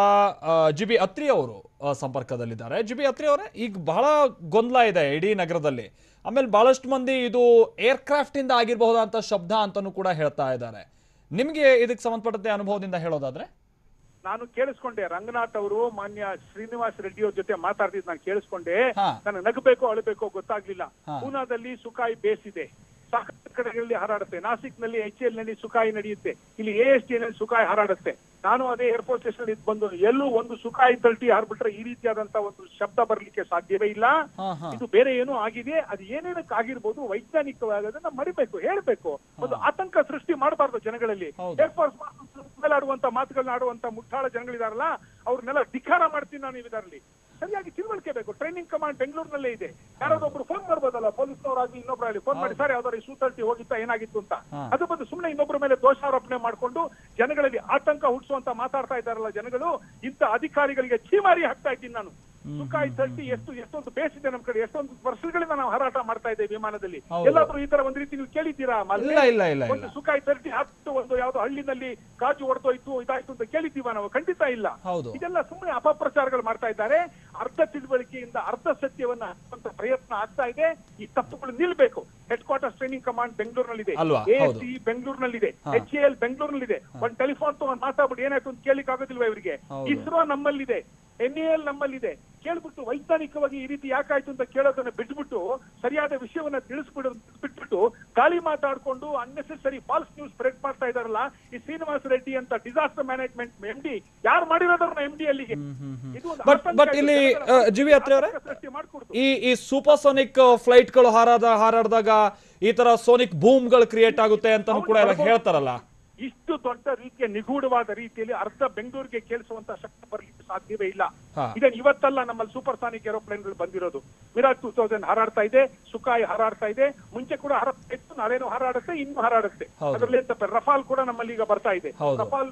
GB ಅತ್ರಿ ಅವರು ಸಂಪರ್ಕದಲ್ಲಿದ್ದಾರೆ. GB ಅತ್ರಿ ಅವರೇ, ಈಗ ಬಹಳ ಗೊಂದಲ ಇದೆ ಇಡೀ ನಗರದಲ್ಲಿ. ಆಮೇಲೆ ಬಹಳಷ್ಟು ಮಂದಿ ಇದು ಏರ್ಕ್ರಾಫ್ಟ್ ಇಂದ ಆಗಿರಬಹುದಂತ ಶಬ್ದ ಅಂತಲೂ ಕೂಡ ಹೇಳ್ತಾ ಇದ್ದಾರೆ. ನಿಮ್ಗೆ ಇದಕ್ಕೆ ಸಂಬಂಧಪಟ್ಟಂತೆ ಅನುಭವದಿಂದ ಹೇಳೋದಾದ್ರೆ? ನಾನು ಕೇಳಿಸ್ಕೊಂಡೆ, ರಂಗನಾಥ್ ಅವರು ಮಾನ್ಯ ಶ್ರೀನಿವಾಸ್ ರೆಡ್ಡಿ ಅವ್ರ ಜೊತೆ ಮಾತಾಡ್ತಿದ್ ನಾನು ಕೇಳಿಸ್ಕೊಂಡೆ. ನನಗೆ ನಗಬೇಕೋ ಅಳಬೇಕೋ ಗೊತ್ತಾಗ್ಲಿಲ್ಲ. ಪೂನಾದಲ್ಲಿ ಸುಖಾಯಿ ಬೇಸ್ ಇದೆ, ಸಾಕಷ್ಟು ಕಡೆಗಳಲ್ಲಿ ಹಾರಾಡುತ್ತೆ. ನಾಸಿಕ್ ನಲ್ಲಿ HL ನಲ್ಲಿ ಸುಖಾಯಿ ನಡೆಯುತ್ತೆ, ಇಲ್ಲಿ AST ನಲ್ಲಿ ಸುಖಾಯಿ ಹಾರಾಡುತ್ತೆ. ನಾನು ಅದೇ ಏರ್ಫೋರ್ಸ್ ಸ್ಟೇಷನ್ ಇದು ಬಂದು ಎಲ್ಲೂ ಒಂದು ಸುಖಾಯಿ 30 ಹಾರ್ಬಿಟ್ರೆ ಈ ರೀತಿಯಾದಂತ ಒಂದು ಶಬ್ದ ಬರ್ಲಿಕ್ಕೆ ಸಾಧ್ಯವೇ ಇಲ್ಲ. ಇದು ಬೇರೆ ಏನೋ ಆಗಿದೆ. ಅದು ಏನೇನಕ್ಕೆ ಆಗಿರ್ಬೋದು ವೈಜ್ಞಾನಿಕವಾಗೋದನ್ನ ಮರಿಬೇಕು, ಹೇಳ್ಬೇಕು. ಒಂದು ಆತಂಕ ಸೃಷ್ಟಿ ಮಾಡಬಾರ್ದು ಜನಗಳಲ್ಲಿ. ಏರ್ಫೋರ್ಸ್ ಮೇಲೆ ಆಡುವಂತ ಮಾತುಗಳನ್ನ ಆಡುವಂತ ಮುಟ್ಟಾಳ ಜನಗಳಿದಾರಲ್ಲ, ಅವ್ರನ್ನೆಲ್ಲ ಧಿಕ್ಕಾರ ಮಾಡ್ತೀನಿ ನಾನು ಇದರಲ್ಲಿ. ಸರಿಯಾಗಿ ತಿಳುವಳಿಕೆ ಬೇಕು. ಟ್ರೈನಿಂಗ್ ಕಮಾಂಡ್ ಬೆಂಗಳೂರಿನಲ್ಲೇ ಇದೆ. ಯಾರಾದ್ರೊಬ್ರು ಫೋನ್ ಮಾಡ್ಬೋದಲ್ಲ, ಪೊಲೀಸ್ನವರಾಗಿ ಇನ್ನೊಬ್ಬರಾಗಲಿ ಫೋನ್ ಮಾಡಿ, ಸರ್ ಯಾವ್ದಾದ್ರು ಸೂ30 ಹೋಗಿತ್ತಾ, ಏನಾಗಿತ್ತು ಅಂತ. ಅದು ಬಂದು ಸುಮ್ಮನೆ ಇನ್ನೊಬ್ಬರ ಮೇಲೆ ದೋಷಾರೋಪಣೆ ಮಾಡ್ಕೊಂಡು ಜನಗಳಲ್ಲಿ ಆತಂಕ ಹುಟ್ಟಿಸುವಂತ ಮಾತಾಡ್ತಾ ಇದ್ದಾರಲ್ಲ ಜನಗಳು, ಇಂಥ ಅಧಿಕಾರಿಗಳಿಗೆ ಛೀಮಾರಿ ಹಾಕ್ತಾ ಇದ್ದೀನಿ ನಾನು. ಸುಖಾಯಿ 30 ಎಷ್ಟೊಂದು ಬೇಸಿದೆ ನಮ್ ಕಡೆ, ಎಷ್ಟೊಂದು ವರ್ಷಗಳಿಂದ ನಾವು ಹಾರಾಟ ಮಾಡ್ತಾ ಇದ್ದೇವೆ ವಿಮಾನದಲ್ಲಿ. ಎಲ್ಲಾದ್ರೂ ಈ ತರ ಒಂದ್ ರೀತಿ ನೀವು ಕೇಳಿದ್ದೀರಾ? ಒಂದು ಸುಖಾಯಿ 30 ಹತ್ತು ಒಂದು ಯಾವ್ದೋ ಹಳ್ಳಿನಲ್ಲಿ ಕಾಜು ಹೊಡೆದೋಯ್ತು ಇದಾಯ್ತು ಅಂತ ಕೇಳಿದ್ದೀವ ನಾವು? ಖಂಡಿತ ಇಲ್ಲ. ಇದೆಲ್ಲ ಸುಮ್ಮನೆ ಅಪಪ್ರಚಾರಗಳು ಮಾಡ್ತಾ ಇದ್ದಾರೆ. ಅರ್ಧ ತಿಳುವಳಿಕೆಯಿಂದ ಅರ್ಧ ಸತ್ಯವನ್ನ ಪ್ರಯತ್ನ ಆಗ್ತಾ ಇದೆ. ಈ ತಪ್ಪುಗಳು ನಿಲ್ಬೇಕು. ಹೆಡ್ ಕ್ವಾರ್ಟರ್ಸ್ ಟ್ರೈನಿಂಗ್ ಕಮಾಂಡ್ ಬೆಂಗಳೂರಿನಲ್ಲಿದೆ, ಅಲ್ವಾ? ಹೌದು. ASC ಬೆಂಗಳೂರಿನಲ್ಲಿದೆ, HAL ಬೆಂಗಳೂರಿನಲ್ಲಿದೆ. ಒಂದು ಟೆಲಿಫೋನ್ ತಗೊಂಡು ಮಾತಾಡ್ಬಿಟ್ಟು ಏನಾಯ್ತು ಅಂತ ಕೇಳಿಕ್ ಆಗೋದಿಲ್ವಾ ಇವರಿಗೆ? ಇಸ್ರೋ ನಮ್ಮಲ್ಲಿದೆ, NAL ನಮ್ಮಲ್ಲಿದೆ. ಕೇಳ್ಬಿಟ್ಟು ವೈಜ್ಞಾನಿಕವಾಗಿ ಈ ರೀತಿ ಯಾಕಾಯ್ತು ಅಂತ ಕೇಳೋದನ್ನ ಬಿಟ್ಬಿಟ್ಟು ಸರಿಯಾದ ವಿಷಯವನ್ನ ಬಿಟ್ಬಿಟ್ಟು ಗಾಳಿ ಮಾತಾಡ್ಕೊಂಡು ಅನ್ನೆಸೆಸರಿ ಫಾಲ್ಸ್ ನ್ಯೂಸ್ ಸ್ಪ್ರೆಡ್ ಮಾಡ್ತಾ ಇದಾರಲ್ಲ ಈ ಶ್ರೀನಿವಾಸ ರೆಡ್ಡಿ ಅಂತ ಡಿಸಾಸ್ಟರ್ ಮ್ಯಾನೇಜ್ಮೆಂಟ್ MD. ಯಾರು ಮಾಡಿರೋದನ್ನ MD ಅಲ್ಲಿಗೆ? ಬಟ್ ಇಲ್ಲಿ ಜಿ.ವಿ. ಅತ್ರೆ ಅವರೇ, ಈ ಸೂಪರ್ಸೋನಿಕ್ ಫ್ಲೈಟ್ ಗಳು ಹಾರಾಡಿದಾಗ ಈ ತರ ಸೋನಿಕ್ ಬೂಮ್ ಗಳು ಕ್ರಿಯೇಟ್ ಆಗುತ್ತೆ ಅಂತ ಕೂಡ ಎಲ್ಲ ಹೇಳ್ತಾರಲ್ಲ. ಇಷ್ಟು ದೊಡ್ಡ ರೀತಿಯ ನಿಗೂಢವಾದ ರೀತಿಯಲ್ಲಿ ಅರ್ಧ ಬೆಂಗಳೂರಿಗೆ ಕೇಳಿಸುವಂತ ಶಕ್ತಿ ಬರಲಿಕ್ಕೆ ಸಾಧ್ಯವೇ ಇಲ್ಲ. ಇದನ್ನ ಇವತ್ತಲ್ಲ ನಮ್ಮಲ್ಲಿ ಸೂಪರ್ಸಾನಿಕ್ ಏರೋಪ್ಲೇನ್ಗಳು ಬಂದಿರೋದು. ವಿರಾಟ್ 2000 ಹಾರಾಡ್ತಾ ಇದೆ, ಸುಖಾಯ್ ಹಾರಾಡ್ತಾ ಇದೆ, ಮುಂಚೆ ಕೂಡ ಹಾರಾಡ್ತಾ ಇತ್ತು, ನಾಳೆನೂ ಹಾರಾಡುತ್ತೆ, ಇನ್ನೂ ಹಾರಾಡುತ್ತೆ. ಅದರಲ್ಲಿ ರಫಾಲ್ ಕೂಡ ನಮ್ಮಲ್ಲಿ ಈಗ ಬರ್ತಾ ಇದೆ. ರಫಾಲ್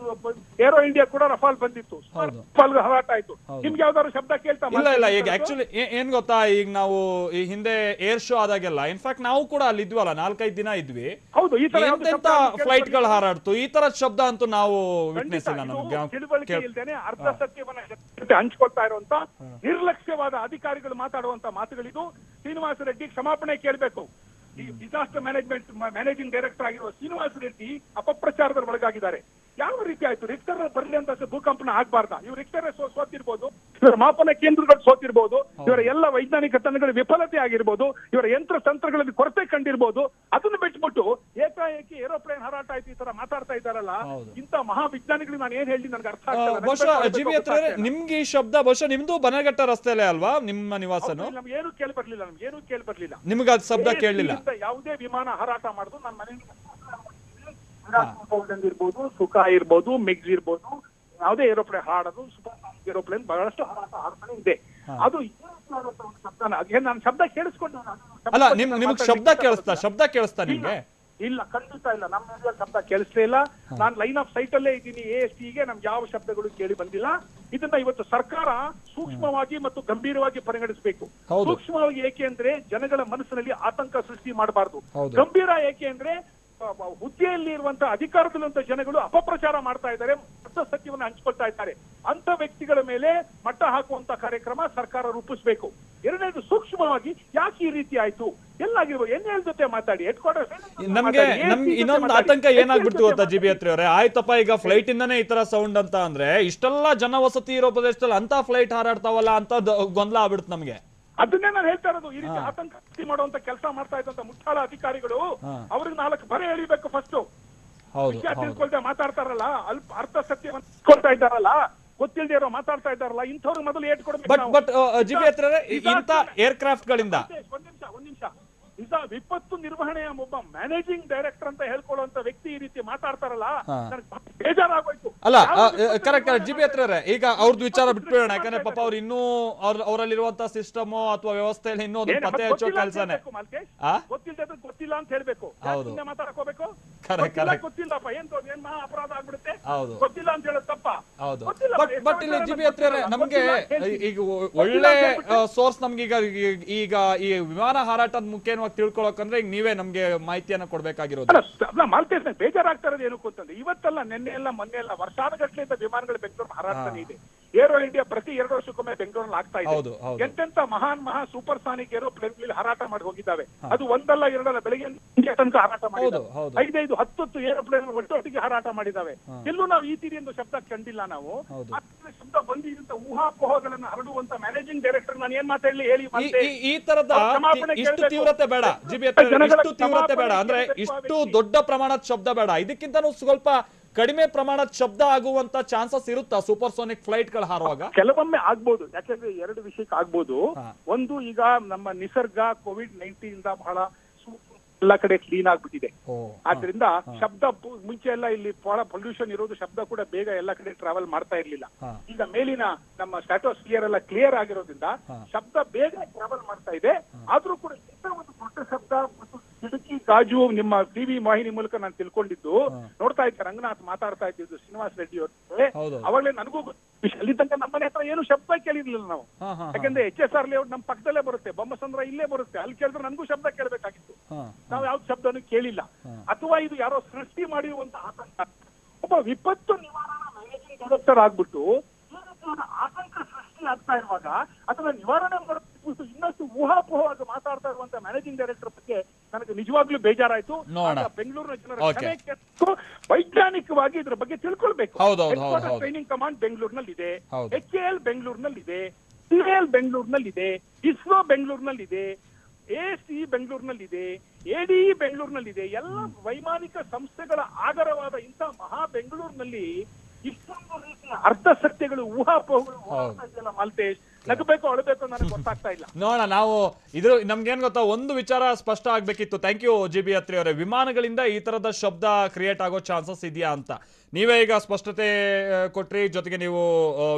ಏರೋ ಇಂಡಿಯಾ ಕೂಡ ರಫಾಲ್ ಬಂದಿತ್ತು, ರಫಾಲ್ ಹಾರಾಟ ಆಯ್ತು. ನಿಮ್ಗೆ ಯಾವ್ದಾದ್ರು ಶಬ್ದ ಕೇಳ್ತಾ? ಇಲ್ಲ. ಈಗ ಆಕ್ಚುಲಿ ಏನ್ ಗೊತ್ತಾ, ಈಗ ನಾವು ಈ ಹಿಂದೆ ಏರ್ ಶೋ ಆದಾಗೆಲ್ಲ ಇನ್ಫ್ಯಾಕ್ಟ್ ನಾವು ಕೂಡ ಅಲ್ಲಿ ಇದ್ವಲ್ಲ, 4-5 ದಿನ ಇದ್ವಿ. ಹೌದು, ಈ ತರ ಫ್ಲೈಟ್ ಗಳು ಹಾರಾಡ್ತು, ಈ ತರ ಶಬ್ದ ಅಂತೂ ನಾವು ವಿಟ್ನೆಸ್ ಇಲ್ಲ. ನಮ್ಗೆ ತಿಳುವಳಿಕೆ ಇಲ್ದೇನೆ ಅರ್ಧ ಸತ್ಯವನ್ನ ಹಂಚ್ಕೊಳ್ತಾ ಇರುವಂತ ನಿರ್ಲಕ್ಷ್ಯವಾದ ಅಧಿಕಾರಿಗಳು ಮಾತಾಡುವಂತ ಮಾತುಗಳಿದು. ಶ್ರೀನಿವಾಸ ರೆಡ್ಡಿ ಕ್ಷಮಾಪಣೆ ಕೇಳಬೇಕು. ಈ ಡಿಸಾಸ್ಟರ್ ಮ್ಯಾನೇಜಿಂಗ್ ಡೈರೆಕ್ಟರ್ ಆಗಿರುವ ಶ್ರೀನಿವಾಸ ರೆಡ್ಡಿ ಅಪಪ್ರಚಾರದ ಒಳಗಾಗಿದ್ದಾರೆ. ಯಾವ ರೀತಿ ಆಯ್ತು? ರಿಕ್ಟರ್ ಬರಲಿ ಅಂತ ಭೂಕಂಪನ ಆಗ್ಬಾರ್ದ? ಇವ್ರು ರಿಕ್ಟರ್ ಸೋತಿರ್ಬೋದು, ಇವರ ಮಾಪನ ಕೇಂದ್ರಗಳು ಸೋತಿರ್ಬೋದು, ಇವರ ಎಲ್ಲ ವೈಜ್ಞಾನಿಕ ತಂತ್ರಗಳ ವಿಫಲತೆ ಆಗಿರ್ಬೋದು, ಇವರ ಯಂತ್ರ ತಂತ್ರಗಳಲ್ಲಿ ಕೊರತೆ ಕಂಡಿರ್ಬೋದು. ಅದನ್ನು ಬಿಟ್ಬಿಟ್ಟು ಏಕಾಏಕಿ ಏರೋಪ್ಲೇನ್ ಹಾರಾಟ ಆಯ್ತು ಈ ತರ ಮಾತಾಡ್ತಾ ಇದ್ದಾರಲ್ಲ, ಇಂತ ಮಹಾವಿಜ್ಞಾನಿಗಳು ನಾನು ಏನ್ ಹೇಳಿ ನನಗೆ ಅರ್ಥ ಆಗ್ತದೆ. ಬಹುಶಃ ಜಿ.ವಿ. ಅತ್ರೆ ನಿಮ್ಗೆ ಈ ಶಬ್ದ ಬಹುಶಃ ನಿಮ್ದು ಬನಘಟ್ಟ ರಸ್ತೆಯಲ್ಲೇ ಅಲ್ವಾ ನಿಮ್ಮ ನಿವಾಸನು? ನಮ್ಗೆ ಏನು ಕೇಳಿ ಬರ್ಲಿಲ್ಲ. ನಿಮ್ಗೆ ಅದು ಶಬ್ದ ಕೇಳಲಿಲ್ಲ? ಯಾವುದೇ ವಿಮಾನ ಹಾರಾಟ ಮಾಡುದು ನನ್ನ ಮನೆಯಲ್ಲಿ ಇರ್ಬೋದು, ಸುಖ ಇರ್ಬೋದು, ಮಿಗ್ಸ್ ಇರ್ಬೋದು, ಯಾವುದೇ ಏರೋಪ್ಲೇನ್ ಹಾಡೋದು, ಸೂಪರ್ ಏರೋಪ್ಲೇನ್ ಬಹಳಷ್ಟು ಹಾರಾಟ ಆಡ್ತಾನೆ ಇದೆ. ಅದು ನಾನು ಶಬ್ದ ಕೇಳಿಸ್ಕೊಂಡು ಅಲ್ಲ, ನಿಮ್ಗೆ ಶಬ್ದ ಕೇಳಿಸ್ತಾ ನಿಮ್ಗೆ? ಇಲ್ಲ, ಖಂಡಿತ ಇಲ್ಲ. ನಮ್ಮ ಏರಿಯಾ ಶಬ್ದ ಕೇಳಿಸ್ಲೇ ಇಲ್ಲ. ನಾನು ಲೈನ್ ಆಫ್ ಸೈಟ್ ಅಲ್ಲೇ ಇದ್ದೀನಿ. ASTಗೆ ನಮ್ಗೆ ಯಾವ ಶಬ್ದಗಳು ಕೇಳಿ ಬಂದಿಲ್ಲ. ಇದನ್ನ ಇವತ್ತು ಸರ್ಕಾರ ಸೂಕ್ಷ್ಮವಾಗಿ ಮತ್ತು ಗಂಭೀರವಾಗಿ ಪರಿಗಣಿಸಬೇಕು. ಸೂಕ್ಷ್ಮವಾಗಿ ಏಕೆ ಅಂದ್ರೆ ಜನಗಳ ಮನಸ್ಸಿನಲ್ಲಿ ಆತಂಕ ಸೃಷ್ಟಿ ಮಾಡಬಾರ್ದು. ಗಂಭೀರ ಏಕೆ ಅಂದ್ರೆ ಹುದ್ದೆಯಲ್ಲಿ ಇರುವಂತಹ ಅಧಿಕಾರದಲ್ಲಿರುವಂತಹ ಜನಗಳು ಅಪಪ್ರಚಾರ ಮಾಡ್ತಾ ಇದ್ದಾರೆ, ಸತ್ಯವನ್ನ ಹಂಚ್ಕೊಳ್ತಾ ಇದ್ದಾರೆ. ಅಂತ ವ್ಯಕ್ತಿಗಳ ಮೇಲೆ ಮಟ್ಟ ಹಾಕುವಂತ ಕಾರ್ಯಕ್ರಮ ಸರ್ಕಾರ ರೂಪಿಸಬೇಕು. ಎರಡನೇದು, ಸೂಕ್ಷ್ಮವಾಗಿ ಯಾಕೆ ಈ ರೀತಿ ಆಯ್ತು, ಎಲ್ಲಾಗಿರ್ಬೋದು, NAL ಜೊತೆ ಮಾತಾಡಿ, ಹೆಡ್ ಕ್ವಾರ್ಟರ್ಸ್. ನಮ್ಗೆ ಇನ್ನೊಂದು ಆತಂಕ ಏನಾಗ್ಬಿಡ್ತು ಗೊತ್ತಾ ಜಿ.ಬಿ. ಅತ್ರೆ ಅವರೇ? ಆಯ್ತಪ್ಪ, ಈಗ ಫ್ಲೈಟ್ ಇಂದಾನೆ ಈ ತರ ಸೌಂಡ್ ಅಂತ ಅಂದ್ರೆ ಇಷ್ಟೆಲ್ಲ ಜನವಸತಿ ಇರೋ ಪ್ರದೇಶದಲ್ಲಿ ಅಂತ ಫ್ಲೈಟ್ ಹಾರಾಡ್ತಾವಲ್ಲ ಅಂತ ಗೊಂದಲ ಆಗ್ಬಿಡುತ್ತೆ ನಮ್ಗೆ. ಅದನ್ನೇ ನಾನು ಹೇಳ್ತಾ ಇರೋದು. ಈ ರೀತಿ ಆತಂಕ ಸೃಷ್ಟಿ ಮಾಡುವಂತ ಕೆಲಸ ಮಾಡ್ತಾ ಇದ್ದಂತ ಮುಟ್ಟಾಳ ಅಧಿಕಾರಿಗಳು ಅವ್ರಿಗೆ 4 ಬರೆ ಎಳಿಬೇಕು. ಫಸ್ಟ್ ವಿಷಯ ತಿಳ್ಕೊಳ್ತಾ ಮಾತಾಡ್ತಾರಲ್ಲ, ಅರ್ಥ ಸತ್ಯವನ್ನು ತಿಳ್ಕೊಳ್ತಾ ಇದ್ದಾರಲ್ಲ, ಗೊತ್ತಿಲ್ಲದೆ ಇರೋ ಮಾತಾಡ್ತಾ ಇದ್ದಾರಲ್ಲ, ಇಂಥವ್ರು ಮೊದಲು ಏಟ್ ಕೊಡ್ಬೇಕು. ಬಟ್ ಜಿ.ಬಿ. ಅತ್ರೆ, ಇಂಥ ಏರ್ಕ್ರಾಫ್ಟ್ ಗಳಿಂದ ಒಂದ್ ನಿಮಿಷ ವಿಪತ್ತು ನಿರ್ವಹಣೆಯ ಒಬ್ಬ ಮ್ಯಾನೇಜಿಂಗ್ ಡೈರೆಕ್ಟರ್ ಅಂತ ಹೇಳ್ಕೊಳ್ಳುವಂತ ವ್ಯಕ್ತಿ ಈ ರೀತಿ ಮಾತಾಡ್ತಾರಲ್ಲ, ಬೇಜಾರಾಗೋಯ್ತು. ಅಲ್ಲ, ಕರೆಕ್ಟ್ ಜಿ.ಬಿ. ಅತ್ರೆ, ಈಗ ಅವ್ರದ್ದು ವಿಚಾರ ಬಿಟ್ಬಿಡೋಣ. ಯಾಕಂದ್ರೆ ಪಾಪ ಅವ್ರು ಇನ್ನೂ ಅವರಲ್ಲಿರುವಂತ ಸಿಸ್ಟಮ್ ಅಥವಾ ವ್ಯವಸ್ಥೆಯಲ್ಲಿ ಇನ್ನೂ ಒಂದು ಪತ್ತೆ ಹಚ್ಚೋ ಕೆಲಸನೇ. ಗೊತ್ತಿಲ್ಲ ಅಂತ ಹೇಳ್ಬೇಕು. ಮಾತಾಡಕೋಬೇಕು, ಗೊತ್ತಿಲ್ಲಪ್ಪ, ಏನ್ ಮಹಾ ಅಪರಾಧ ಆಗ್ಬಿಡುತ್ತೆ. ಗೊತ್ತಿಲ್ಲ ಅಂತ ಹೇಳೋದು ತಪ್ಪ. ಬಟ್ ಇಲ್ಲಿ ಜಿ.ಬಿ. ಅತ್ರೆ, ನಮ್ಗೆ ಈಗ ಒಳ್ಳೆ ಸೋರ್ಸ್ ನಮ್ಗೆ ಈಗ ಈ ವಿಮಾನ ಹಾರಾಟದ ಮುಖ್ಯವಾಗಿ ತಿಳ್ಕೊಳಕಂದ್ರೆ ಈಗ ನೀವೇ ನಮ್ಗೆ ಮಾಹಿತಿಯನ್ನ ಕೊಡ್ಬೇಕಾಗಿರೋದು. ಮಾಲ್ತೇಶ್, ಬೇಜಾರಾಗ್ತಾ ಇರೋದು ಏನಕ್ಕೂ ಅಂತಂದ್ರೆ, ಇವತ್ತಲ್ಲ ನೆನ್ನೆ ಎಲ್ಲ ಮೊನ್ನೆ ಎಲ್ಲ ವರ್ಷಾನುಗಟ್ಲೆ ವಿಮಾನಗಳು ಬೆಂಗಳೂರು ಹಾರಾಡ್ತಾನೆ ಇದೆ. ಏರೋ ಇಂಡಿಯಾ ಪ್ರತಿ 2 ವರ್ಷಕ್ಕೊಮ್ಮೆ ಬೆಂಗಳೂರಲ್ಲಿ ಆಗ್ತಾ ಇದೆ. ಎಂತೆಂತ ಮಹಾ ಸೂಪರ್ ಸಾನಿಕ್ ಏರೋಪ್ಲೇನ್ ಹಾರಾಟ ಮಾಡಿ ಹೋಗಿದ್ದಾವೆ. ಅದು ಒಂದಲ್ಲ ಎರಡಲ್ಲ, ಬೆಳಗ್ಗೆ ತನಕ ಹಾರಾಟ ಮಾಡಿದ್ದಾವೆ. 5-10 ಏರೋಪ್ಲೇನ್ ಒಟ್ಟೊಟ್ಟಿಗೆ ಹಾರಾಟ ಮಾಡಿದ್ದಾವೆ. ಎಲ್ಲೂ ನಾವು ಈ ರೀತಿಯಿಂದ ಶಬ್ದ ಕಂಡಿಲ್ಲ. ನಾವು ಶಬ್ದ ಬಂದಿದ್ದಂತ ಊಹಾಪೋಹಗಳನ್ನ ಹರಡುವಂತ ಮ್ಯಾನೇಜಿಂಗ್ ಡೈರೆಕ್ಟರ್ ನಾನು ಏನ್ ಮಾತಾಡ್ಲಿ ಹೇಳಿ. ಈ ತರದ ಇಷ್ಟು ತೀವ್ರತೆ ಬೇಡ ಜಿ.ಬಿ. ಅತ್ರೆ, ಇಷ್ಟು ತೀವ್ರತೆ ಬೇಡ. ಅಂದ್ರೆ ಇಷ್ಟು ದೊಡ್ಡ ಪ್ರಮಾಣದ ಶಬ್ದ ಬೇಡ. ಇದಕ್ಕಿಂತ ಸ್ವಲ್ಪ ಕಡಿಮೆ ಪ್ರಮಾಣದ ಶಬ್ದ ಆಗುವಂತ ಚಾನ್ಸಸ್ ಇರುತ್ತಾ ಸೂಪರ್ಸೋನಿಕ್ ಫ್ಲೈಟ್ ಗಳು ಹಾರುವಾಗ? ಕೆಲವೊಮ್ಮೆ ಆಗ್ಬೋದು. ಯಾಕಂದ್ರೆ 2 ವಿಷಯಕ್ಕೆ ಆಗ್ಬೋದು. ಒಂದು, ಈಗ ನಮ್ಮ ನಿಸರ್ಗ COVID-19 ಇಂದ ಬಹಳ ಎಲ್ಲ ಕಡೆ ಕ್ಲೀನ್ ಆಗ್ಬಿಟ್ಟಿದೆ. ಆದ್ರಿಂದ ಶಬ್ದ ಮುಂಚೆ ಎಲ್ಲ ಇಲ್ಲಿ ಬಹಳ ಪೊಲ್ಯೂಷನ್ ಇರೋದು, ಶಬ್ದ ಕೂಡ ಬೇಗ ಎಲ್ಲ ಕಡೆ ಟ್ರಾವೆಲ್ ಮಾಡ್ತಾ ಇರ್ಲಿಲ್ಲ. ಈಗ ಮೇಲಿನ ನಮ್ಮ ಸ್ಟ್ರಾಟೋಸ್ಫಿಯರ್ ಎಲ್ಲ ಕ್ಲಿಯರ್ ಆಗಿರೋದ್ರಿಂದ ಶಬ್ದ ಬೇಗ ಟ್ರಾವೆಲ್ ಮಾಡ್ತಾ ಇದೆ. ಆದ್ರೂ ಕೂಡ ಒಂದು ದೊಡ್ಡ ಶಬ್ದ ಮತ್ತು ಕಿಟಕಿ ಗಾಜು ನಿಮ್ಮ ಟಿವಿ ವಾಹಿನಿ ಮೂಲಕ ನಾನು ತಿಳ್ಕೊಂಡಿದ್ದು, ನೋಡ್ತಾ ಇದ್ದೆ ರಂಗನಾಥ್ ಮಾತಾಡ್ತಾ ಇದ್ದಿದ್ದು ಶ್ರೀನಿವಾಸ ರೆಡ್ಡಿ ಅವರು. ಅವಾಗಲೇ ನನಗೂ ಅಲ್ಲಿ ತನಕ ನಮ್ಮ ಮನೆ ಹತ್ರ ಏನು ಶಬ್ದ ಕೇಳಿರ್ಲಿಲ್ಲ ನಾವು. ಯಾಕಂದ್ರೆ HSR ಲೇಔಟ್ ನಮ್ಮ ಪಕ್ಕದಲ್ಲೇ ಬರುತ್ತೆ, ಬೊಮ್ಮಸಂದ್ರ ಇಲ್ಲೇ ಬರುತ್ತೆ. ಅಲ್ಲಿ ಕೇಳಿದ್ರೆ ನನಗೂ ಶಬ್ದ ಕೇಳಬೇಕಾಗಿತ್ತು. ನಾವು ಯಾವ್ದು ಶಬ್ದನೂ ಕೇಳಿಲ್ಲ. ಅಥವಾ ಇದು ಯಾರೋ ಸೃಷ್ಟಿ ಮಾಡಿರುವಂತ ಆತಂಕ. ಒಬ್ಬ ವಿಪತ್ತು ನಿವಾರಣಾ ಮ್ಯಾನೇಜಿಂಗ್ ಡೈರೆಕ್ಟರ್ ಆಗ್ಬಿಟ್ಟು ಆತಂಕ ಸೃಷ್ಟಿ ಆಗ್ತಾ ಇರುವಾಗ ಅಥವಾ ನಿವಾರಣೆ ಮಾಡ್ಬಿಟ್ಟು ಇನ್ನಷ್ಟು ಊಹಾಪೋಹವಾಗಿ ಮಾತಾಡ್ತಾ ಇರುವಂತ ಮ್ಯಾನೇಜಿಂಗ್ ಡೈರೆಕ್ಟರ್ ಬಗ್ಗೆ ನನಗೆ ನಿಜವಾಗ್ಲೂ ಬೇಜಾರಾಯ್ತು. ಬೆಂಗಳೂರಿನ ಜನರ ಕ್ಷಮೆ ಕೇಳ್ಬೇಕು, ವೈಜ್ಞಾನಿಕವಾಗಿ ಇದ್ರ ಬಗ್ಗೆ ತಿಳ್ಕೊಳ್ಬೇಕು. ಟ್ರೈನಿಂಗ್ ಕಮಾಂಡ್ ಬೆಂಗಳೂರಿನಲ್ಲಿ ಇದೆ, HAL ಬೆಂಗಳೂರಿನಲ್ಲಿ ಇದೆ, CAL ಬೆಂಗಳೂರಿನಲ್ಲಿ ಇದೆ, ಇಸ್ರೋ ಬೆಂಗಳೂರಿನಲ್ಲಿ ಇದೆ, ASE ಬೆಂಗಳೂರಿನಲ್ಲಿದೆ, ADE ಬೆಂಗಳೂರಿನಲ್ಲಿದೆ. ಎಲ್ಲ ವೈಮಾನಿಕ ಸಂಸ್ಥೆಗಳ ಆಗರವಾದ ಇಂಥ ಮಹಾ ಬೆಂಗಳೂರಿನಲ್ಲಿ ಇಷ್ಟೊಂದು ರೀತಿಯ ಅರ್ಧ ಸತ್ಯಗಳು, ಊಹಾಪೋಹಗಳು ಮಾಲ್ತೇಶ್, ನಗಬೇಕು ಅಳಬೇಕು ನನಗೆ ಗೊತ್ತಾಗ್ತಾ ಇಲ್ಲ. ನೋಡೋಣ, ನಾವು ಇದ್ರ ನಮ್ಗೇನ್ ಗೊತ್ತಾ, ಒಂದು ವಿಚಾರ ಸ್ಪಷ್ಟ ಆಗ್ಬೇಕಿತ್ತು. ಥ್ಯಾಂಕ್ ಯು GB ಅತ್ರಿ ಅವರೇ. ವಿಮಾನಗಳಿಂದ ಈ ತರದ ಶಬ್ದ ಕ್ರಿಯೇಟ್ ಆಗೋ ಚಾನ್ಸಸ್ ಇದೆಯಾ ಅಂತ ನೀವೇ ಈಗ ಸ್ಪಷ್ಟತೆ ಕೊಟ್ರಿ. ಜೊತೆಗೆ ನೀವು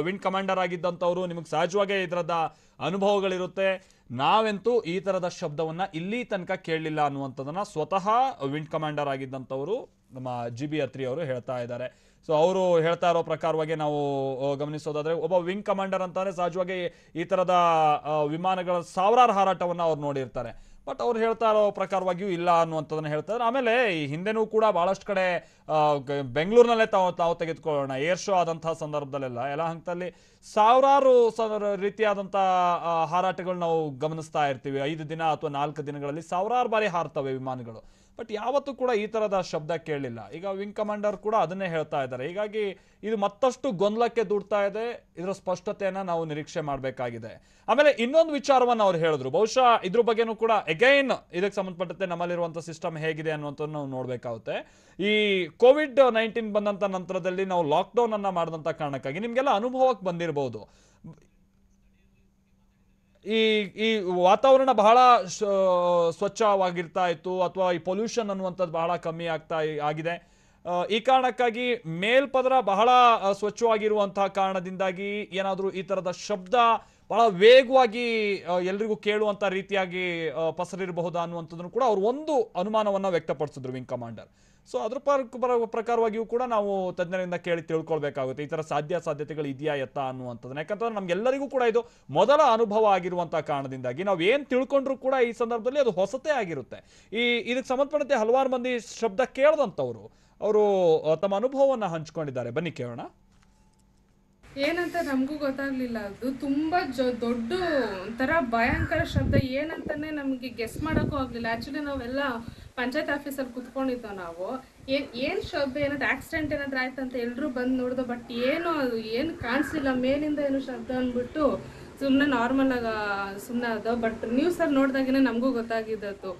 ವಿಂಡ್ ಕಮಾಂಡರ್ ಆಗಿದ್ದಂಥವ್ರು, ನಿಮಗೆ ಸಹಜವಾಗೇ ಇದರದ ಅನುಭವಗಳಿರುತ್ತೆ. ನಾವಂತೂ ಈ ತರದ ಶಬ್ದವನ್ನ ಇಲ್ಲಿ ತನಕ ಕೇಳಲಿಲ್ಲ ಅನ್ನುವಂಥದ್ದನ್ನ ಸ್ವತಃ ವಿಂಡ್ ಕಮಾಂಡರ್ ಆಗಿದ್ದಂಥವ್ರು ನಮ್ಮ GB ಅತ್ರಿ ಅವರು ಹೇಳ್ತಾ ಇದ್ದಾರೆ. ಸೊ ಅವರು ಹೇಳ್ತಾ ಇರೋ ಪ್ರಕಾರವಾಗಿ ನಾವು ಗಮನಿಸೋದಾದ್ರೆ, ಒಬ್ಬ ವಿಂಗ್ ಕಮಾಂಡರ್ ಅಂತಾನೆ ಸಹಜವಾಗಿ ಈ ತರದ ವಿಮಾನಗಳ ಸಾವಿರಾರು ಹಾರಾಟವನ್ನು ಅವ್ರು ನೋಡಿರ್ತಾರೆ. ಬಟ್ ಅವ್ರು ಹೇಳ್ತಾ ಇರೋ ಪ್ರಕಾರವಾಗಿಯೂ ಇಲ್ಲ ಅನ್ನುವಂಥದ್ದನ್ನ ಹೇಳ್ತಾರೆ. ಆಮೇಲೆ ಈ ಹಿಂದೆನೂ ಕೂಡ ಬಹಳಷ್ಟು ಕಡೆ ಬೆಂಗಳೂರಿನಲ್ಲೇ ತಾವು ತೆಗೆದುಕೊಳ್ಳೋಣ, ಏರ್ ಶೋ ಆದಂತಹ ಸಂದರ್ಭದಲ್ಲೆಲ್ಲ ಎಲ್ಲ ಹಂತದಲ್ಲಿ ಸಾವಿರಾರು ರೀತಿಯಾದಂಥ ಹಾರಾಟಗಳು ನಾವು ಗಮನಿಸ್ತಾ ಇರ್ತೀವಿ. 5 ದಿನ ಅಥವಾ 4 ದಿನಗಳಲ್ಲಿ ಸಾವಿರಾರು ಬಾರಿ ಹಾರ್ತವೆ ವಿಮಾನಗಳು. ಬಟ್ ಯಾವತ್ತೂ ಕೂಡ ಈ ತರದ ಶಬ್ದ ಕೇಳಲಿಲ್ಲ. ಈಗ ವಿಂಗ್ ಕಮಾಂಡರ್ ಕೂಡ ಅದನ್ನೇ ಹೇಳ್ತಾ ಇದ್ದಾರೆ. ಹೀಗಾಗಿ ಇದು ಮತ್ತಷ್ಟು ಗೊಂದಲಕ್ಕೆ ದೂಡ್ತಾ ಇದೆ. ಇದರ ಸ್ಪಷ್ಟತೆಯನ್ನ ನಾವು ನಿರೀಕ್ಷೆ ಮಾಡಬೇಕಾಗಿದೆ. ಆಮೇಲೆ ಇನ್ನೊಂದು ವಿಚಾರವನ್ನು ಅವ್ರು ಹೇಳಿದ್ರು, ಬಹುಶಃ ಇದ್ರ ಬಗ್ಗೆನೂ ಕೂಡ ಅಗೈನ್ ಇದಕ್ಕೆ ಸಂಬಂಧಪಟ್ಟಂತೆ ನಮ್ಮಲ್ಲಿರುವಂಥ ಸಿಸ್ಟಮ್ ಹೇಗಿದೆ ಅನ್ನುವಂಥದ್ದು ನಾವು ನೋಡಬೇಕಾಗುತ್ತೆ. ಈ COVID-19 ಬಂದಂಥ ನಂತರದಲ್ಲಿ ನಾವು ಲಾಕ್ಡೌನ್ ಅನ್ನ ಮಾಡಿದಂಥ ಕಾರಣಕ್ಕಾಗಿ ನಿಮಗೆಲ್ಲ ಅನುಭವಕ್ಕೆ ಬಂದಿರಬಹುದು, ಈ ವಾತಾವರಣ ಬಹಳ ಸ್ವಚ್ಛವಾಗಿರ್ತಾ ಇತ್ತು, ಅಥವಾ ಈ ಪೊಲ್ಯೂಷನ್ ಅನ್ನುವಂಥದ್ದು ಬಹಳ ಕಮ್ಮಿ ಆಗಿದೆ. ಈ ಕಾರಣಕ್ಕಾಗಿ ಮೇಲ್ಪದರ ಬಹಳ ಸ್ವಚ್ಛವಾಗಿರುವಂತಹ ಕಾರಣದಿಂದಾಗಿ ಏನಾದರೂ ಈ ತರದ ಶಬ್ದ ಬಹಳ ವೇಗವಾಗಿ ಎಲ್ರಿಗೂ ಕೇಳುವಂತ ರೀತಿಯಾಗಿ ಪಸರಿರಬಹುದಾ ಅನ್ನುವಂಥದ್ದನ್ನು ಕೂಡ ಅವರು ಒಂದು ಅನುಮಾನವನ್ನ ವ್ಯಕ್ತಪಡಿಸಿದ್ರು ವಿಂಗ್ ಕಮಾಂಡರ್. ಸೊ ಅದ್ರ ಪ್ರಕಾರವಾಗಿಯೂ ಕೂಡ ನಾವು ತಜ್ಞರಿಂದ ಕೇಳಿ ತಿಳ್ಕೊಳ್ಬೇಕಾಗುತ್ತೆ, ಈ ತರ ಸಾಧ್ಯತೆಗಳು ಇದೆಯಾ ಎತ್ತಾ ಅನ್ನುವಂಥದ್ದನ್ನ. ಯಾಕಂತಂದ್ರೆ ನಮ್ಗೆಲ್ಲರಿಗೂ ಕೂಡ ಇದು ಮೊದಲ ಅನುಭವ ಆಗಿರುವಂತಹ ಕಾರಣದಿಂದಾಗಿ ನಾವು ಏನ್ ತಿಳ್ಕೊಂಡ್ರು ಕೂಡ ಈ ಸಂದರ್ಭದಲ್ಲಿ ಅದು ಹೊಸತೇ ಆಗಿರುತ್ತೆ. ಇದಕ್ಕೆ ಸಂಬಂಧಪಟ್ಟಂತೆ ಹಲವಾರು ಮಂದಿ ಶಬ್ದ ಕೇಳದಂತವ್ರು ಅವರು ತಮ್ಮ ಅನುಭವವನ್ನ ಹಂಚ್ಕೊಂಡಿದ್ದಾರೆ. ಬನ್ನಿ ಕೇಳೋಣ. ಏನಂತ ನಮಗೂ ಗೊತ್ತಾಗ್ಲಿಲ್ಲ. ಅದು ತುಂಬಾ ದೊಡ್ಡ ಒಂಥರ ಭಯಂಕರ ಶಬ್ದ, ಏನಂತಾನೆ ನಮಗೆ ಗೆಸ್ ಮಾಡೋಕ್ಕೂ ಆಗ್ಲಿಲ್ಲ. ಆಕ್ಚುಲಿ ನಾವೆಲ್ಲ ಪಂಚಾಯತ್ ಆಫೀಸಲ್ಲಿ ಕುತ್ಕೊಂಡಿದ್ದೋ. ನಾವು ಏನ್ ಶಬ್ದ, ಏನಾದ್ರು ಆಕ್ಸಿಡೆಂಟ್ ಏನಾದ್ರು ಆಯ್ತಂತ ಎಲ್ರು ಬಂದು ನೋಡ್ದೋ. ಬಟ್ ಏನು ಕಾಣಿಸ್ಲಿಲ್ಲ, ಮೇಲಿಂದ ಏನು ಶಬ್ದ ಅಂದ್ಬಿಟ್ಟು ಸುಮ್ಮನೆ ನಾರ್ಮಲ್ ಆಗ ಸುಮ್ಮನೆ ಅದು. ಬಟ್ ನ್ಯೂಸಲ್ಲಿ ನೋಡಿದಾಗೇ ನಮಗೂ ಗೊತ್ತಾಗಿದ್ದು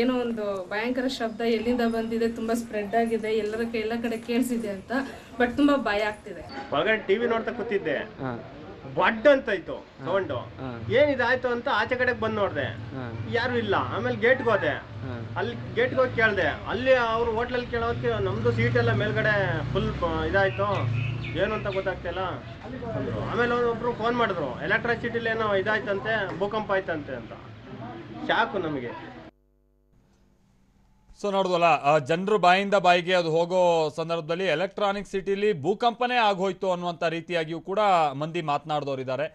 ಏನೋ ಒಂದು ಭಯಂಕರ ಶಬ್ದ ಎಲ್ಲಿಂದ ಬಂದಿದೆ, ತುಂಬಾ ಸ್ಪ್ರೆಡ್ ಆಗಿದೆ, ಎಲ್ಲ ಕಡೆ ಕೇಳಿಸಿದೆ ಅಂತ. ಬಟ್ ತುಂಬಾ ಭಯ ಆಗ್ತಿದೆ. ಹೊರಗಡೆ ಟಿವಿ ನೋಡ್ತಾ ಕೂತಿದ್ದೆ, ಬಡ್ ಅಂತ ಇತ್ತು ಸೌಂಡು. ಏನಿದಾಯ್ತು ಅಂತ ಆಚೆ ಕಡೆಗೆ ಬಂದು ನೋಡ್ದೆ, ಯಾರು ಇಲ್ಲ. ಆಮೇಲೆ ಗೇಟ್ಗೆ ಹೋದೆ, ಅಲ್ಲಿ ಗೇಟ್ಗೆ ಹೋಗಿ ಕೇಳ್ದೆ. ಅಲ್ಲಿ ಅವ್ರು ಹೋಟ್ಲಲ್ಲಿ ಕೇಳೋದಕ್ಕೆ ನಮ್ದು ಸೀಟ್ ಎಲ್ಲ ಮೇಲ್ಗಡೆ ಫುಲ್ ಇದಾಯ್ತು, ಏನು ಅಂತ ಗೊತ್ತಾಗ್ತಿಲ್ಲ ಅಂದ್ರು. ಆಮೇಲೆ ಒಬ್ರು ಫೋನ್ ಮಾಡಿದ್ರು, ಎಲೆಕ್ಟ್ರಿಸಿಟಿಲಿ ಏನೋ ಇದಾಯ್ತಂತೆ, ಭೂಕಂಪ ಆಯ್ತಂತೆ ಅಂತ. ಶಾಕು ನಮಗೆ. ಸೊ ನೋಡಿದ್ವಲ್ಲ, ಜನರು ಬಾಯಿಂದ ಬಾಯಿಗೆ ಅದು ಹೋಗೋ ಸಂದರ್ಭದಲ್ಲಿ ಎಲೆಕ್ಟ್ರಾನಿಕ್ ಸಿಟಿಲಿ ಭೂಕಂಪನೇ ಆಗೋಯ್ತು ಅನ್ನುವಂಥ ರೀತಿಯಾಗಿಯೂ ಕೂಡ ಮಂದಿ ಮಾತನಾಡಿದವರಿದ್ದಾರೆ.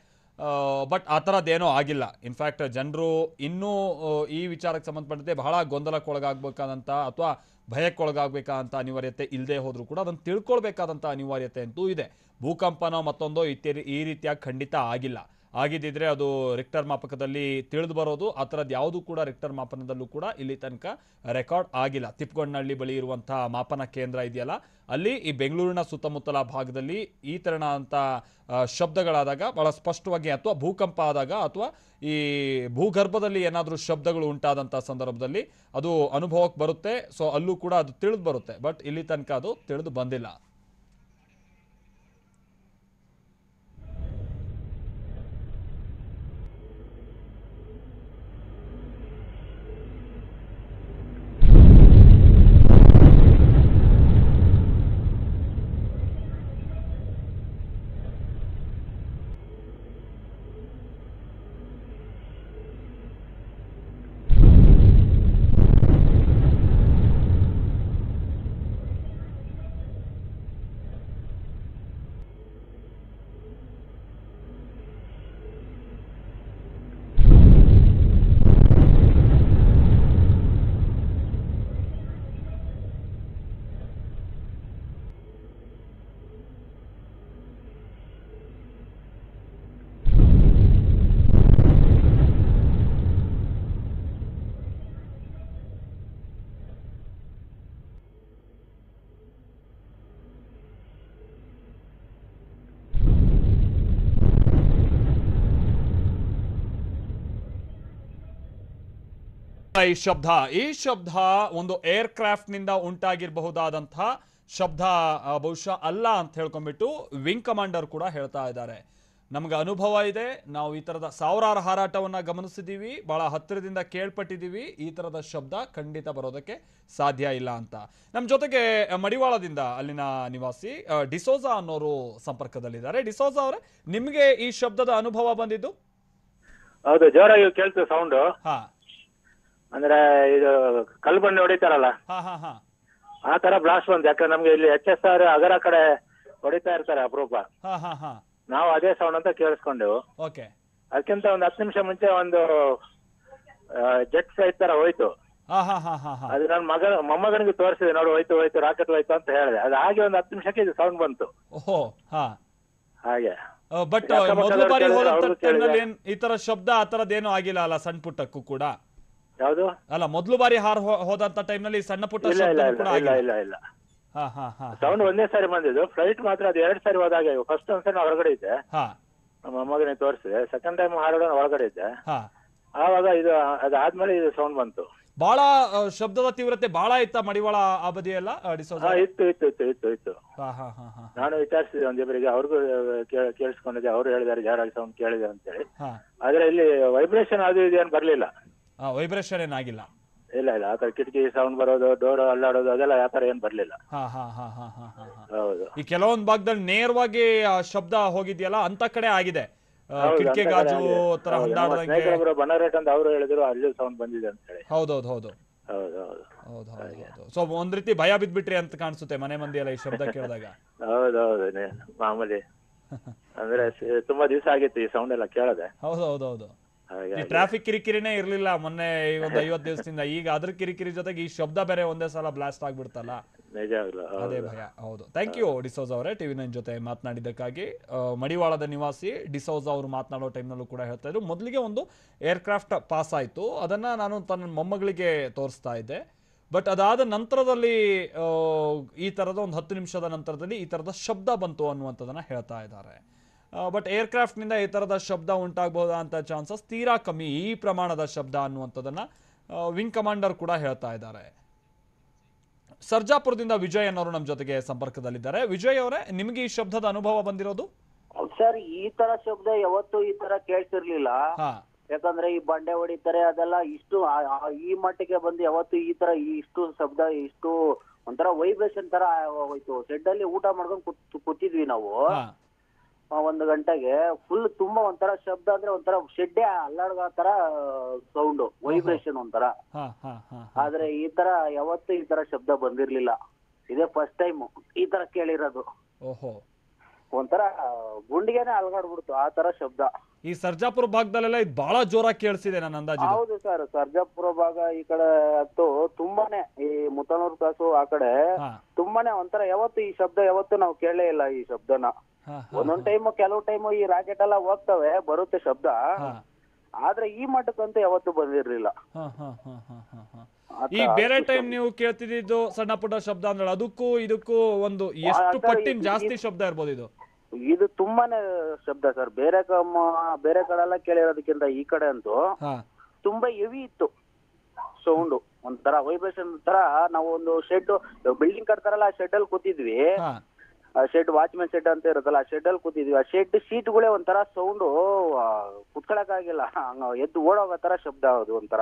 ಬಟ್ ಆ ಥರದ್ದೇನೋ ಆಗಿಲ್ಲ. ಇನ್ಫ್ಯಾಕ್ಟ್ ಜನರು ಇನ್ನೂ ಈ ವಿಚಾರಕ್ಕೆ ಸಂಬಂಧಪಟ್ಟಂತೆ ಬಹಳ ಗೊಂದಲಕ್ಕೊಳಗಾಗಬೇಕಾದಂಥ ಅಥವಾ ಭಯಕ್ಕೊಳಗಾಗಬೇಕಾದಂಥ ಅನಿವಾರ್ಯತೆ ಇಲ್ಲದೆ ಹೋದರೂ ಕೂಡ ಅದನ್ನು ತಿಳ್ಕೊಳ್ಬೇಕಾದಂಥ ಅನಿವಾರ್ಯತೆ ಅಂತೂ ಇದೆ. ಭೂಕಂಪನೋ ಮತ್ತೊಂದೋ ಈ ರೀತಿಯಾಗಿ ಖಂಡಿತ ಆಗಿಲ್ಲ. ಆಗಿದ್ದಿದ್ರೆ ಅದು ರಿಕ್ಟರ್ ಮಾಪಕದಲ್ಲಿ ತಿಳಿದು ಬರೋದು. ಆ ಥರದ್ದು ಯಾವುದೂ ಕೂಡ ರಿಕ್ಟರ್ ಮಾಪನದಲ್ಲೂ ಕೂಡ ಇಲ್ಲಿ ತನಕ ರೆಕಾರ್ಡ್ ಆಗಿಲ್ಲ. ತಿಪ್ಪಗೊಂಡನಹಳ್ಳಿ ಬಳಿ ಇರುವಂಥ ಮಾಪನ ಕೇಂದ್ರ ಇದೆಯಲ್ಲ, ಅಲ್ಲಿ ಈ ಬೆಂಗಳೂರಿನ ಸುತ್ತಮುತ್ತಲ ಭಾಗದಲ್ಲಿ ಈ ತೆರನಾದಂಥ ಶಬ್ದಗಳಾದಾಗ ಭಾಳ ಸ್ಪಷ್ಟವಾಗಿ, ಅಥವಾ ಭೂಕಂಪ ಆದಾಗ ಅಥವಾ ಈ ಭೂಗರ್ಭದಲ್ಲಿ ಏನಾದರೂ ಶಬ್ದಗಳು ಉಂಟಾದಂಥ ಸಂದರ್ಭದಲ್ಲಿ ಅದು ಅನುಭವಕ್ಕೆ ಬರುತ್ತೆ. ಸೊ ಅಲ್ಲೂ ಕೂಡ ಅದು ತಿಳಿದು ಬರುತ್ತೆ. ಬಟ್ ಇಲ್ಲಿ ತನಕ ಅದು ತಿಳಿದು ಬಂದಿಲ್ಲ. ಈ ಶಬ್ದ ಒಂದು ಏರ್ಕ್ರಾಫ್ಟ್ ನಿಂದ ಉಂಟಾಗಿರಬಹುದಾದಂತಹ ಶಬ್ದ ಬಹುಶಃ ಅಲ್ಲ ಅಂತ ಹೇಳ್ಕೊಂಡ್ಬಿಟ್ಟು ವಿಂಗ್ ಕಮಾಂಡರ್ ಕೂಡ ಹೇಳ್ತಾ ಇದ್ದಾರೆ. ನಮ್ಗೆ ಅನುಭವ ಇದೆ, ನಾವು ಈ ತರದ ಸಾವಿರಾರು ಹಾರಾಟವನ್ನ ಗಮನಿಸಿದೀವಿ, ಬಹಳ ಹತ್ತಿರದಿಂದ ಕೇಳ್ಪಟ್ಟಿದ್ದೀವಿ, ಈ ತರದ ಶಬ್ದ ಖಂಡಿತ ಬರೋದಕ್ಕೆ ಸಾಧ್ಯ ಇಲ್ಲ ಅಂತ. ನಮ್ಮ ಜೊತೆಗೆ ಮಡಿವಾಳದಿಂದ ಅಲ್ಲಿನ ನಿವಾಸಿ ಡಿಸೋಜಾ ಅನ್ನೋರು ಸಂಪರ್ಕದಲ್ಲಿದ್ದಾರೆ. ಡಿಸೋಜಾ ಅವರೇ, ನಿಮ್ಗೆ ಈ ಶಬ್ದದ ಅನುಭವ ಬಂದಿದ್ದು? ಹೌದು, ಜೋರಾಗಿ ಕೇಳ್ತು ಸೌಂಡ್. ಹಾ, ಅಂದ್ರೆ ಇದು ಕಲ್ಲು ಬಂಡೆ ಹೊಡಿತಾರಲ್ಲ ಆ ತರ ಬ್ಲಾಸ್ಟ್ ಬಂತು. ಯಾಕಂದ್ರೆ ನಮ್ಗೆ ಇಲ್ಲಿ HSR ಅಗರ ಕಡೆ ಹೊಡಿತಾ ಇರ್ತಾರೆ ಅಪರೂಪ. ನಾವು ಅದೇ ಸೌಂಡ್ ಅಂತ ಕೇಳಿಸ್ಕೊಂಡೆವು. ಓಕೆ. ಅದಕ್ಕಿಂತ ಒಂದು 10 ನಿಮಿಷ ಮುಂಚೆ ಒಂದು ಜೆಟ್ ಫ್ಲೈಟ್ ತರ ಹೋಯ್ತು. ಅದು ನನ್ನ ಮೊಮ್ಮಗನಿಗೆ ತೋರಿಸಿದೆ, ನೋಡು ಹೋಯ್ತು ಹೋಯ್ತು ರಾಕೆಟ್ ಹೋಯ್ತು ಅಂತ ಹೇಳಿದೆ. ಅದು ಹಾಗೆ ಒಂದು 10 ನಿಮಿಷಕ್ಕೆ ಇದು ಸೌಂಡ್ ಬಂತು. ಹಾಗೆ. ಬಟ್ ಮೊದಲ ಬಾರಿ ಹೋದ ಟೈಮ್ನಲ್ಲಿ ಈ ತರ ಶಬ್ದ ಆ ತರದ್ದೇನು ಆಗಿಲ್ಲ ಅಲ್ಲ, ಸಣ್ಣ ಪುಟ್ಟಕ್ಕೂ ಕೂಡ? ಯಾವುದು ಅಲ್ಲ, ಮೊದಲು ಬಾರಿ ಹೋದಂತ ಟೈಮ್ ನಲ್ಲಿ ಸಣ್ಣ ಪುಟ್ಟ ಇಲ್ಲ ಸೌಂಡ್ ಒಂದೇ ಸಾರಿ ಬಂದಿದ್ದು. ಫ್ಲೈಟ್ ಮಾತ್ರ ಅದು 2 ಸಾರಿ ಹೋದಾಗ, ಫಸ್ಟ್ ಒಂದ್ಸರಿ ಹೊರಗಡೆ ಇದ್ದೆ, ನಮ್ಮ ಮೊಮ್ಮಗನಿಗೆ ತೋರಿಸಿದೆ. ಸೆಕೆಂಡ್ ಟೈಮ್ ಹಾರೋಣ ಒಳಗಡೆ ಇದ್ದೆ. ಆವಾಗ ಇದು ಅದಾದ್ಮೇಲೆ ಇದು ಸೌಂಡ್ ಬಂತು. ಬಹಳ ಶಬ್ದದ ತೀವ್ರತೆ ಬಹಳ ಇತ್ತ ಮಡಿವಾಳ ಆ ಬದಿಯೆಲ್ಲ? ಇತ್ತು. ನಾನು ವಿಚಾರಿಸಿದೆ ಒಂದಿಬ್ಬರಿಗೆ, ಅವ್ರಿಗೂ ಕೇಳಿಸ್ಕೊಂಡಿದ್ದೆ. ಅವ್ರು ಹೇಳಿದಾರೆ ಜೋರಾಗಿ ಸೌಂಡ್ ಕೇಳಿದೆ ಅಂತ ಹೇಳಿ. ಆದ್ರೆ ಇಲ್ಲಿ ವೈಬ್ರೇಷನ್ ಅದು ಇದು ಏನ್ ಬರ್ಲಿಲ್ಲ. ವೈಬ್ರೇಷನ್ ಏನಾಗಿಲ್ಲ? ಇಲ್ಲ ಆತರ ಕಿಟಕಿ ಸೌಂಡ್ ಬರೋದು, ಡೋರ್ ಅಲ್ಲಾಡೋದು ಅದೆಲ್ಲ ಆತರ ಏನ್ ಬರ್ಲಿಲ್ಲ. ಹೌದು. ಈ ಕೆಲವೊಂದ್ ಭಾಗದಲ್ಲಿ ನೇರವಾಗಿ ಶಬ್ದ ಹೋಗಿದ್ಯಲ್ಲ ಅಂತ ಕಡೆ ಆಗಿದೆ, ಕಿಟಕಿ ಗಾಜು ತರ ಹಂಡಾಡ್ದಂಗೆ. ಬನ್ನರೇಟ್ ಅಂತ ಅವರು ಹೇಳಿದ್ರು, ಅಲ್ಲಿ ಸೌಂಡ್ ಬಂದಿದೆ ಅಂತ ಹೇಳಿ. ಹೌದು. ಸೊ ಒಂದ್ ರೀತಿ ಭಯ ಬಿದ್ಬಿಟ್ರಿ ಅಂತ ಕಾಣಿಸುತ್ತೆ ಮನೆ ಮಂದಿ ಎಲ್ಲ ಈ ಶಬ್ದ ಕೇಳಿದಾಗ. ಹೌದೌದು, ಮಾಮೂಲಿ. ಅಂದ್ರೆ ತುಂಬಾ ದಿವಸ ಆಗಿತ್ತು ಈ ಸೌಂಡ್ ಎಲ್ಲ ಕೇಳದೆ. ಹೌದು. ಈ ಟ್ರಾಫಿಕ್ ಕಿರಿಕಿರಿನೇ ಇರ್ಲಿಲ್ಲ ಮೊನ್ನೆ ಒಂದು 50 ದಿವಸದಿಂದ. ಈಗ ಅದ್ರ ಕಿರಿಕಿರಿ ಜೊತೆಗೆ ಈ ಶಬ್ದ ಬೇರೆ ಒಂದೇ ಸಲ ಬ್ಲಾಸ್ಟ್ ಆಗ್ಬಿಡ್ತಲ್ಲ, ಅದೇ ಭಯ. ಹೌದು. ಥ್ಯಾಂಕ್ ಯು ಡಿಸೋಜಾ ಅವರೇ, TV9 ಜೊತೆ ಮಾತನಾಡಿದ್ದಕ್ಕಾಗಿ. ಮಡಿವಾಳದ ನಿವಾಸಿ ಡಿಸೋಜಾ ಅವರು ಮಾತನಾಡೋ ಟೈಮ್ನಲ್ಲೂ ಕೂಡ ಹೇಳ್ತಾ ಇದ್ರು, ಮೊದಲಿಗೆ ಒಂದು ಏರ್ಕ್ರಾಫ್ಟ್ ಪಾಸ್ ಆಯ್ತು, ಅದನ್ನ ನಾನು ತನ್ನ ಮೊಮ್ಮಗಳಿಗೆ ತೋರಿಸ್ತಾ ಇದ್ದೆ. ಬಟ್ ಅದಾದ ನಂತರದಲ್ಲಿ ಈ ತರದ ಒಂದು 10 ನಿಮಿಷದ ನಂತರದಲ್ಲಿ ಈ ತರದ ಶಬ್ದ ಬಂತು ಅನ್ನುವಂಥದ್ದನ್ನ ಹೇಳ್ತಾ ಇದ್ದಾರೆ. ಬಟ್ ಏರ್ಕ್ರಾಫ್ಟ್ ನಿಂದ ಈ ತರದ ಶಬ್ದ ಉಂಟಾಗಬಹುದಾ ಅಂತ ಚಾನ್ಸಸ್ ತೀರಾ ಕಮ್ಮಿ, ಈ ಪ್ರಮಾಣದ ಶಬ್ದ ಅನ್ನುವಂಥದ್ದನ್ನ ವಿಂಗ್ ಕಮಾಂಡರ್ ಕೂಡ ಹೇಳ್ತಾ ಇದ್ದಾರೆ. ಸರ್ಜಾಪುರದಿಂದ ವಿಜಯ್ ಅನ್ನೋರು ನಮ್ಮ ಜೊತೆಗೆ ಸಂಪರ್ಕದಲ್ಲಿದ್ದಾರೆ. ವಿಜಯ್ ಅವರೇ, ನಿಮಗೆ ಈ ಶಬ್ದದ ಅನುಭವ ಬಂದಿರೋದು? ಸರ್, ಈ ತರ ಶಬ್ದ ಯಾವತ್ತೂ ಈ ತರ ಕೇಳ್ತಿರ್ಲಿಲ್ಲ. ಯಾಕಂದ್ರೆ ಈ ಬಂಡೆ ಹೊಡಿತಾರೆ ಅದೆಲ್ಲ ಇಷ್ಟು ಈ ಮಟ್ಟಿಗೆ ಬಂದು ಯಾವತ್ತು ಈ ತರ ಇಷ್ಟು ಶಬ್ದ, ಇಷ್ಟು ಒಂಥರ ವೈಬ್ರೇಷನ್ ತರ ಹೋಯ್ತು. ಶೆಡ್ ಅಲ್ಲಿ ಊಟ ಮಾಡ್ಕೊಂಡು ಕೂತಿದ್ವಿ ನಾವು 1 ಗಂಟೆಗೆ. ಫುಲ್ ತುಂಬಾ ಒಂಥರ ಶಬ್ದ, ಅಂದ್ರೆ ಒಂಥರ ಶೆಡ್ಡೆ ಅಲ್ಲಾಡೋ ತರ ಸೌಂಡ್, ವೈಬ್ರೇಷನ್ ಒಂಥರ. ಆದ್ರೆ ಈ ತರ ಯಾವತ್ತೂ ಈ ತರ ಶಬ್ದ ಬಂದಿರ್ಲಿಲ್ಲ, ಇದೇ ಫಸ್ಟ್ ಟೈಮ್ ಈ ತರ ಕೇಳಿರೋದು. ಒಂಥರ ಗುಂಡಿಗೆನೆ ಅಲ್ಗಾಡ್ಬಿಡ್ತು ಆ ತರ ಶಬ್ದ. ಈ ಸರ್ಜಾಪುರ ಭಾಗದಲ್ಲೆಲ್ಲ ಇದು ಬಹಳ ಜೋರಾಗಿ ಕೇಳಿಸಿದೆ ನನ್ನ ಅಂದಾಜು. ಹೌದು ಸರ್, ಸರ್ಜಾಪುರ ಭಾಗ ಈ ಕಡೆ ಅಂತೂ ತುಂಬಾನೇ, ಈ ಮುತ್ತನೂರು ಕಾಸು ಆ ಕಡೆ ತುಂಬಾನೇ ಒಂಥರ ಯಾವತ್ತು ಈ ಶಬ್ದ ಯಾವತ್ತು ನಾವು ಕೇಳೇ ಇಲ್ಲ ಈ ಶಬ್ದನ. ಒಂದೊಂದ್ ಟೈಮ್, ಕೆಲವು ಟೈಮ್ ಈ ರಾಕೆಟ್ ಎಲ್ಲ ಹೋಗ್ತವೆ, ಬರುತ್ತೆ ಶಬ್ದ, ಆದ್ರೆ ಈ ಮಟ್ಟಕ್ಕಂತೂ ಯಾವತ್ತು ಬಂದಿರ್ಲಿಲ್ಲ. ಈ ಬೇರೆ ಟೈಮ್ ನೀವು ಕೇಳ್ತಿದ್ದು ಸಣ್ಣ ಪುಟ್ಟ ಶಬ್ದ ಅಂದ್ರೆ ಅದಕ್ಕೂ ಇದಕ್ಕೂ ಒಂದು ಎಷ್ಟು ಪಟ್ಟಿನ ಜಾಸ್ತಿ ಶಬ್ದ ಇರ್ಬೋದು ಇದು? ಇದು ತುಂಬಾನೇ ಶಬ್ದ ಸರ್. ಬೇರೆ ಕಡೆ ಎಲ್ಲ ಕೇಳಿರೋದಕ್ಕಿಂತ ಈ ಕಡೆ ಅಂತೂ ತುಂಬಾ ಹೆವಿ ಇತ್ತು ಸೌಂಡ್. ಒಂಥರ ವೈಬ್ರೇಷನ್ ತರ. ನಾವು ಒಂದು ಶೆಡ್, ಬಿಲ್ಡಿಂಗ್ ಕಟ್ತಾರಲ್ಲ, ಆ ಶೆಡ್ ಅಲ್ಲಿ ಕೂತಿದ್ವಿ. ಶೆಡ್, ವಾಚ್ಮೆನ್ ಶೆಡ್ ಅಂತ ಇರುತ್ತಲ್ಲ, ಆ ಶೆಡ್ ಅಲ್ಲಿ ಕೂತಿದ್ವಿ. ಆ ಶೆಡ್ ಸೀಟ್ಗಳೇ ಒಂಥರ ಸೌಂಡ್, ಕುತ್ಕೊಳಕ್ ಆಗಿಲ್ಲ, ಎದ್ದು ಓಡೋಗೋ ತರ ಶಬ್ದ. ಅದು ಒಂಥರ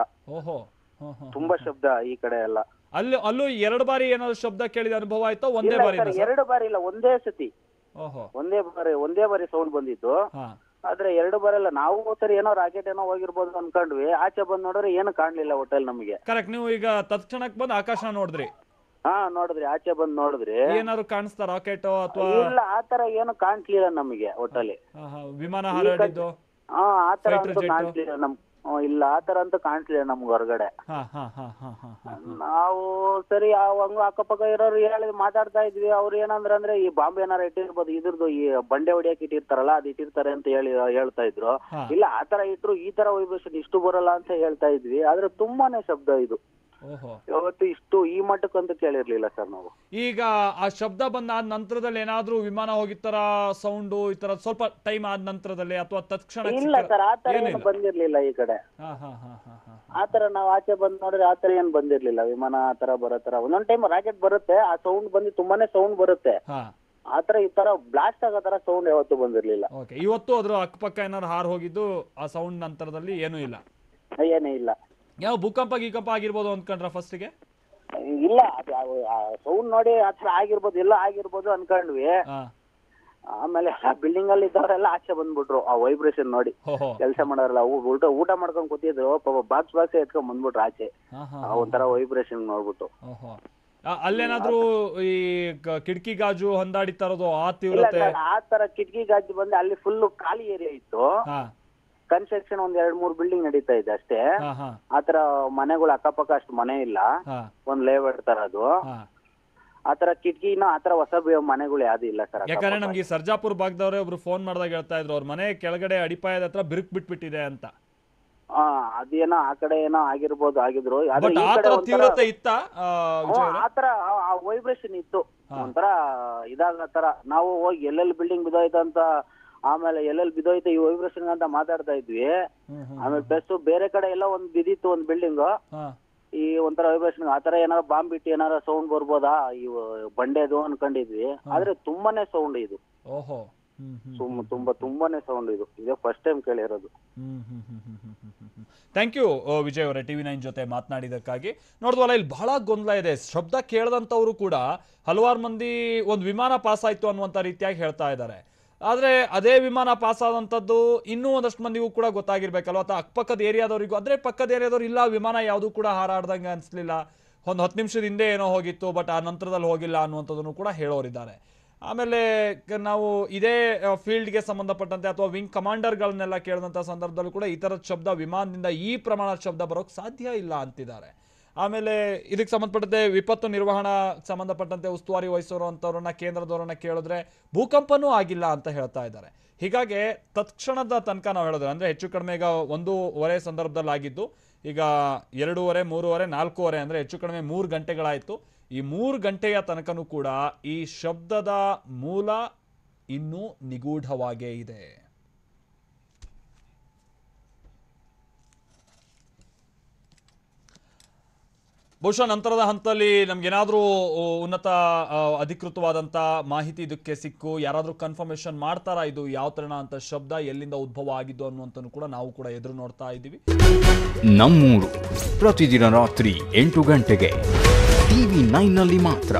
ತುಂಬಾ ಶಬ್ದ ಈ ಕಡೆ ಎಲ್ಲ. ಅಲ್ಲೂ 2 ಬಾರಿ ಏನಾದ್ರು ಶಬ್ದ ಕೇಳಿದ ಅನುಭವ ಆಯ್ತಾ? ಒಂದೇ ಬಾರಿ? 2 ಬಾರಿ ಇಲ್ಲ, ಒಂದೇ ಸತಿ, ಒಂದೇ ಬಾರಿ ಸೌಂಡ್ ಬಂದಿತ್ತು. ಆದ್ರೆ 2 ಬಾರಿ ಇಲ್ಲ. ನಾವು ಸರಿ ಏನೋ ರಾಕೆಟ್ ಏನೋ ಹೋಗಿರ್ಬೋದು ಅನ್ಕೊಂಡ್ವಿ, ಆಚೆ ಬಂದ್ ನೋಡಿದ್ರೆ ಏನು ಕಾಣ್ಲಿಲ್ಲ ಹೋಟೆಲ್ ನಮಗೆ. ಕರೆಕ್ಟ್. ನೀವು ಈಗ ತತ್ಕ್ಷಣಕ್ಕೆ ಬಂದು ಆಕಾಶ ನೋಡಿದ್ರಿ? ನೋಡಿದ್ರಿ, ಆಚೆ ಬಂದ್ ನೋಡಿದ್ರಿ. ಏನಾದ್ರು ಕಾಣಿಸ್ತಾ ರಾಕೆಟ್ ಅಥವಾ? ಇಲ್ಲ, ಆತರ ಏನು ಕಾಣ್ಲಿಲ್ಲ ನಮಗೆ ಹೋಟೆಲ್. ವಿಮಾನ ಹಾರಾಡಿದ್ದು ಆತರ ಅಂತೂ ಕಾಣ್ಲಿಲ್ಲ ನಮ್. ಇಲ್ಲ, ಆತರ ಅಂತೂ ಕಾಣ್ಲಿಲ್ಲ ನಮ್ಗೆ ಹೊರಗಡೆ. ನಾವು ಸರಿ ಅವಂಗ ಅಕ್ಕಪಕ್ಕ ಇರೋರು ಹೇಳಿ ಮಾತಾಡ್ತಾ ಇದ್ವಿ. ಅವ್ರು ಏನಂದ್ರೆ ಈ ಬಾಂಬೆ ಏನಾರ ಇಟ್ಟಿರ್ಬೋದು, ಇದ್ರದ್ದು ಈ ಬಂಡೆ ಹೊಡಿಯಕ್ ಇಟ್ಟಿರ್ತಾರಲ್ಲ, ಅದು ಇಟ್ಟಿರ್ತಾರೆ ಅಂತ ಹೇಳ್ತಾ ಇದ್ರು. ಇಲ್ಲ, ಆತರ ಇಟ್ರು ಈ ತರ ವೈಬ್ರೇಷನ್ ಇಷ್ಟು ಬರಲ್ಲ ಅಂತ ಹೇಳ್ತಾ ಇದ್ವಿ. ಆದ್ರೆ ತುಂಬಾನೇ ಶಬ್ದ ಇದು. ಯಾವತ್ತು ಇಷ್ಟು ಈ ಮಟ್ಟಕ್ಕಂತೂ ಕೇಳಿರ್ಲಿಲ್ಲ ಸರ್ ನಾವು. ಈಗ ಆ ಶಬ್ದ ಬಂದ ನಂತರದಲ್ಲಿ ಏನಾದ್ರೂ ವಿಮಾನ ಹೋಗಿತ್ತರ ಸೌಂಡು ಈ ತರ ಸ್ವಲ್ಪ ಟೈಮ್ ಆದ ನಂತರದಲ್ಲಿ ಅಥವಾ ತತ್ಕ್ಷಣ? ಇಲ್ಲ ಸರ್, ಆತರ ಏನು ಬಂದಿರ್ಲಿಲ್ಲ ಈ ಕಡೆ. ಆತರ ನಾವ್ ಆಚೆ ಬಂದ್ ನೋಡಿದ್ರೆ ಆತರ ಏನ್ ಬಂದಿರ್ಲಿಲ್ಲ. ವಿಮಾನ ಆತರ ಬರತ್ತರ ಒಂದೊಂದ್ ಟೈಮ್ ರಾಕೆಟ್ ಬರುತ್ತೆ, ಆ ಸೌಂಡ್ ಬಂದು ತುಂಬಾನೇ ಸೌಂಡ್ ಬರುತ್ತೆ. ಆತರ ಈ ತರ ಬ್ಲಾಸ್ಟ್ ಆಗೋ ತರ ಸೌಂಡ್ ಯಾವತ್ತೂ ಬಂದಿರ್ಲಿಲ್ಲ. ಇವತ್ತು ಅದ್ರ ಅಕ್ಕಪಕ್ಕ ಏನಾದ್ರು ಹಾರ್ ಹೋಗಿದ್ದು ಆ ಸೌಂಡ್ ನಂತರದಲ್ಲಿ ಏನೂ ಇಲ್ಲ? ಏನೇ ಇಲ್ಲ. ಯಾವ ಭೂಕಂಪ ಗೀಕಂಪ ಆಗಿರ್ಬೋದು ಅನ್ಕೊಂಡ್ರ ಫಸ್ಟ್ಗೆ? ಇಲ್ಲ, ಸೌಂಡ್ ನೋಡಿ ಆತರ ಆಗಿರ್ಬೋದು, ಎಲ್ಲ ಆಗಿರ್ಬೋದು ಅನ್ಕೊಂಡ್ವಿ. ಆಮೇಲೆ ಆ ಬಿಲ್ಡಿಂಗ್ ಅಲ್ಲಿ ಇದ್ದವರೆಲ್ಲ ಆಚೆ ಬಂದ್ಬಿಟ್ರು ಆ ವೈಬ್ರೇಷನ್ ನೋಡಿ. ಕೆಲಸ ಮಾಡೋರೆಲ್ಲ ಊಟ ಮಾಡ್ಕೊಂಡ್ ಕೂತಿದ್ರು, ಬಾಕ್ಸ್ ಎತ್ಕೊಂಡ್ ಬಂದ್ಬಿಟ್ರು ಆಚೆ ಒಂಥರ ವೈಬ್ರೇಷನ್ ನೋಡ್ಬಿಟ್ಟು. ಅಲ್ಲೇನಾದ್ರೂ ಈ ಕಿಟಕಿ ಗಾಜು ಹೊಂದಾಡಿತಾ ಇರೋದು ಆ ತೀವ್ರತೆ? ಆ ತರ ಕಿಟಕಿ ಗಾಜು ಬಂದು ಅಲ್ಲಿ ಫುಲ್ ಖಾಲಿ ಏರಿಯಾ ಇತ್ತು. ಕನ್ಸ್ಟ್ರಕ್ಷನ್ ಒಂದ್ 2-3 ಬಿಲ್ಡಿಂಗ್ ನಡೀತಾ ಇದೆ ಅಷ್ಟೇ. ಆತರ ಮನೆಗಳು ಅಕ್ಕಪಕ್ಕ ಅಷ್ಟು ಮನೆ ಇಲ್ಲ, ಒಂದ್ ಲೇಔಟ್ ತರ ಅದು. ಆತರ ಕಿಟಕಿನ ಆತರ ಹೊಸ ಮನೆಗಳು ಯಾವ್ದು ಇಲ್ಲ ಸರ್. ಯಾಕಂದ್ರೆ ನಮ್ಗೆ ಸರ್ಜಾಪುರ ಭಾಗದವ್ರೆ ಒಬ್ರು ಫೋನ್ ಮಾಡಿದಾಗ ಹೇಳ್ತಾ ಇದ್ರು, ಅವ್ರ ಮನೆ ಕೆಳಗಡೆ ಅಡಿಪಾಯದ ಹತ್ರ ಬಿರುಕ್ ಬಿಟ್ಬಿಟ್ಟಿದೆ ಅಂತ. ಅದೇನೋ ಆ ಕಡೆ ಏನೋ ಆಗಿರ್ಬೋದು, ಆಗಿದ್ರು. ಆತರ ವೈಬ್ರೇಷನ್ ಇತ್ತು, ಒಂಥರ ಇದಾಗ ತರ. ನಾವು ಹೋಗಿ ಎಲ್ಲೆಲ್ಲಿ ಬಿಲ್ಡಿಂಗ್ ಬಿದ್ದೋಯ್ತಂತ, ಆಮೇಲೆ ಎಲ್ಲೆಲ್ಲಿ ಬಿದ್ದೋಯ್ತು ಈ ವೈಬ್ರೇಷನ್ ಅಂತ ಮಾತಾಡ್ತಾ ಇದ್ವಿ. ಆಮೇಲೆ ಪ್ಲಸ್ ಬೇರೆ ಕಡೆ ಎಲ್ಲ ಒಂದ್ ಬಿದ್ದಿತ್ತು ಒಂದ್ ಬಿಲ್ಡಿಂಗ್, ಈ ಒಂಥರ ವೈಬ್ರೇಷನ್. ಆತರ ಏನಾರ ಬಾಂಬ್ ಬಿಟ್ಟು ಏನಾರ ಸೌಂಡ್ ಬರ್ಬೋದಾ ಈ ಬಂಡೆದು ಅನ್ಕೊಂಡಿದ್ವಿ. ಆದ್ರೆ ತುಂಬಾನೇ ಸೌಂಡ್ ಇದು. ತುಂಬಾನೇ ಸೌಂಡ್ ಇದು. ಇದೇ ಫಸ್ಟ್ ಟೈಮ್ ಕೇಳಿರೋದು. ಥ್ಯಾಂಕ್ ಯು ವಿಜಯ್ ಅವರೇ, TV9 ಜೊತೆ ಮಾತನಾಡಿದಕ್ಕಾಗಿ. ನೋಡಿದ್ವಲ್ಲ, ಇಲ್ಲಿ ಬಹಳ ಗೊಂದಲ ಇದೆ. ಶಬ್ದ ಕೇಳದಂತವ್ರು ಕೂಡ ಹಲವಾರು ಮಂದಿ ಒಂದು ವಿಮಾನ ಪಾಸ್ ಆಯ್ತು ಅನ್ನುವಂತ ರೀತಿಯಾಗಿ ಹೇಳ್ತಾ ಇದ್ದಾರೆ. ಆದ್ರೆ ಅದೇ ವಿಮಾನ ಪಾಸ್ ಆದಂತದ್ದು ಇನ್ನೂ ಒಂದಷ್ಟು ಮಂದಿಗೂ ಕೂಡ ಗೊತ್ತಾಗಿರ್ಬೇಕಲ್ವ, ಅಥವಾ ಅಕ್ಕಪಕ್ಕದ ಏರಿಯಾದವರಿಗೂ. ಅಂದ್ರೆ ಪಕ್ಕದ ಏರಿಯಾದವ್ರು ಇಲ್ಲ ವಿಮಾನ ಯಾವುದು ಕೂಡ ಹಾರಾಡ್ದಂಗೆ ಅನ್ಸ್ಲಿಲ್ಲ, ಒಂದು 10 ನಿಮಿಷದ ಹಿಂದೆ ಏನೋ ಹೋಗಿತ್ತು ಬಟ್ ಆ ನಂತರದಲ್ಲಿ ಹೋಗಿಲ್ಲ ಅನ್ನುವಂಥದ್ದನ್ನು ಕೂಡ ಹೇಳೋರಿದ್ದಾರೆ. ಆಮೇಲೆ ನಾವು ಇದೇ ಫೀಲ್ಡ್ಗೆ ಸಂಬಂಧಪಟ್ಟಂತೆ ಅಥವಾ ವಿಂಗ್ ಕಮಾಂಡರ್ಗಳನ್ನೆಲ್ಲ ಕೇಳಿದಂಥ ಸಂದರ್ಭದಲ್ಲೂ ಕೂಡ ಈ ಥರದ ಶಬ್ದ ವಿಮಾನದಿಂದ ಈ ಪ್ರಮಾಣದ ಶಬ್ದ ಬರೋಕ್ಕೆ ಸಾಧ್ಯ ಇಲ್ಲ ಅಂತಿದ್ದಾರೆ. ಆಮೇಲೆ ಇದಕ್ಕೆ ಸಂಬಂಧಪಟ್ಟಂತೆ ವಿಪತ್ತು ನಿರ್ವಹಣಾ ಸಂಬಂಧಪಟ್ಟಂತೆ ಉಸ್ತುವಾರಿ ವಹಿಸಿರುವಂಥವ್ರನ್ನ ಕೇಂದ್ರದವರನ್ನ ಕೇಳಿದ್ರೆ ಭೂಕಂಪನೂ ಆಗಿಲ್ಲ ಅಂತ ಹೇಳ್ತಾ ಇದ್ದಾರೆ. ಹೀಗಾಗಿ ತತ್ಕ್ಷಣದ ತನಕ ನಾವು ಹೇಳಿದ್ರೆ ಅಂದರೆ ಹೆಚ್ಚು ಕಡಿಮೆ ಈಗ 1:15 ಸಂದರ್ಭದಲ್ಲಿ ಆಗಿದ್ದು, ಈಗ 2:30, 3:30, 4:30 ಅಂದರೆ ಹೆಚ್ಚು ಕಡಿಮೆ 3 ಗಂಟೆಗಳಾಯಿತು. ಈ 3 ಗಂಟೆಯ ತನಕನೂ ಕೂಡ ಈ ಶಬ್ದದ ಮೂಲ ಇನ್ನೂ ನಿಗೂಢವಾಗೇ ಇದೆ. ಬಹುಶಃ ನಂತರದ ಹಂತದಲ್ಲಿ ನಮ್ಗೇನಾದ್ರೂ ಉನ್ನತ ಅಧಿಕೃತವಾದಂಥ ಮಾಹಿತಿ ಇದಕ್ಕೆ ಸಿಕ್ಕು ಯಾರಾದರೂ ಕನ್ಫರ್ಮೇಷನ್ ಮಾಡ್ತಾರಾ ಇದು ಯಾವ ತರಣ ಅಂತ ಶಬ್ದ ಎಲ್ಲಿಂದ ಉದ್ಭವ ಆಗಿದ್ದು ಅನ್ನುವಂಥನ್ನು ಕೂಡ ನಾವು ಕೂಡ ಎದುರು ನೋಡ್ತಾ ಇದ್ದೀವಿ. ನಮ್ಮೂರು ಪ್ರತಿದಿನ ರಾತ್ರಿ 8 ಗಂಟೆಗೆ TV9 ನಲ್ಲಿ ಮಾತ್ರ.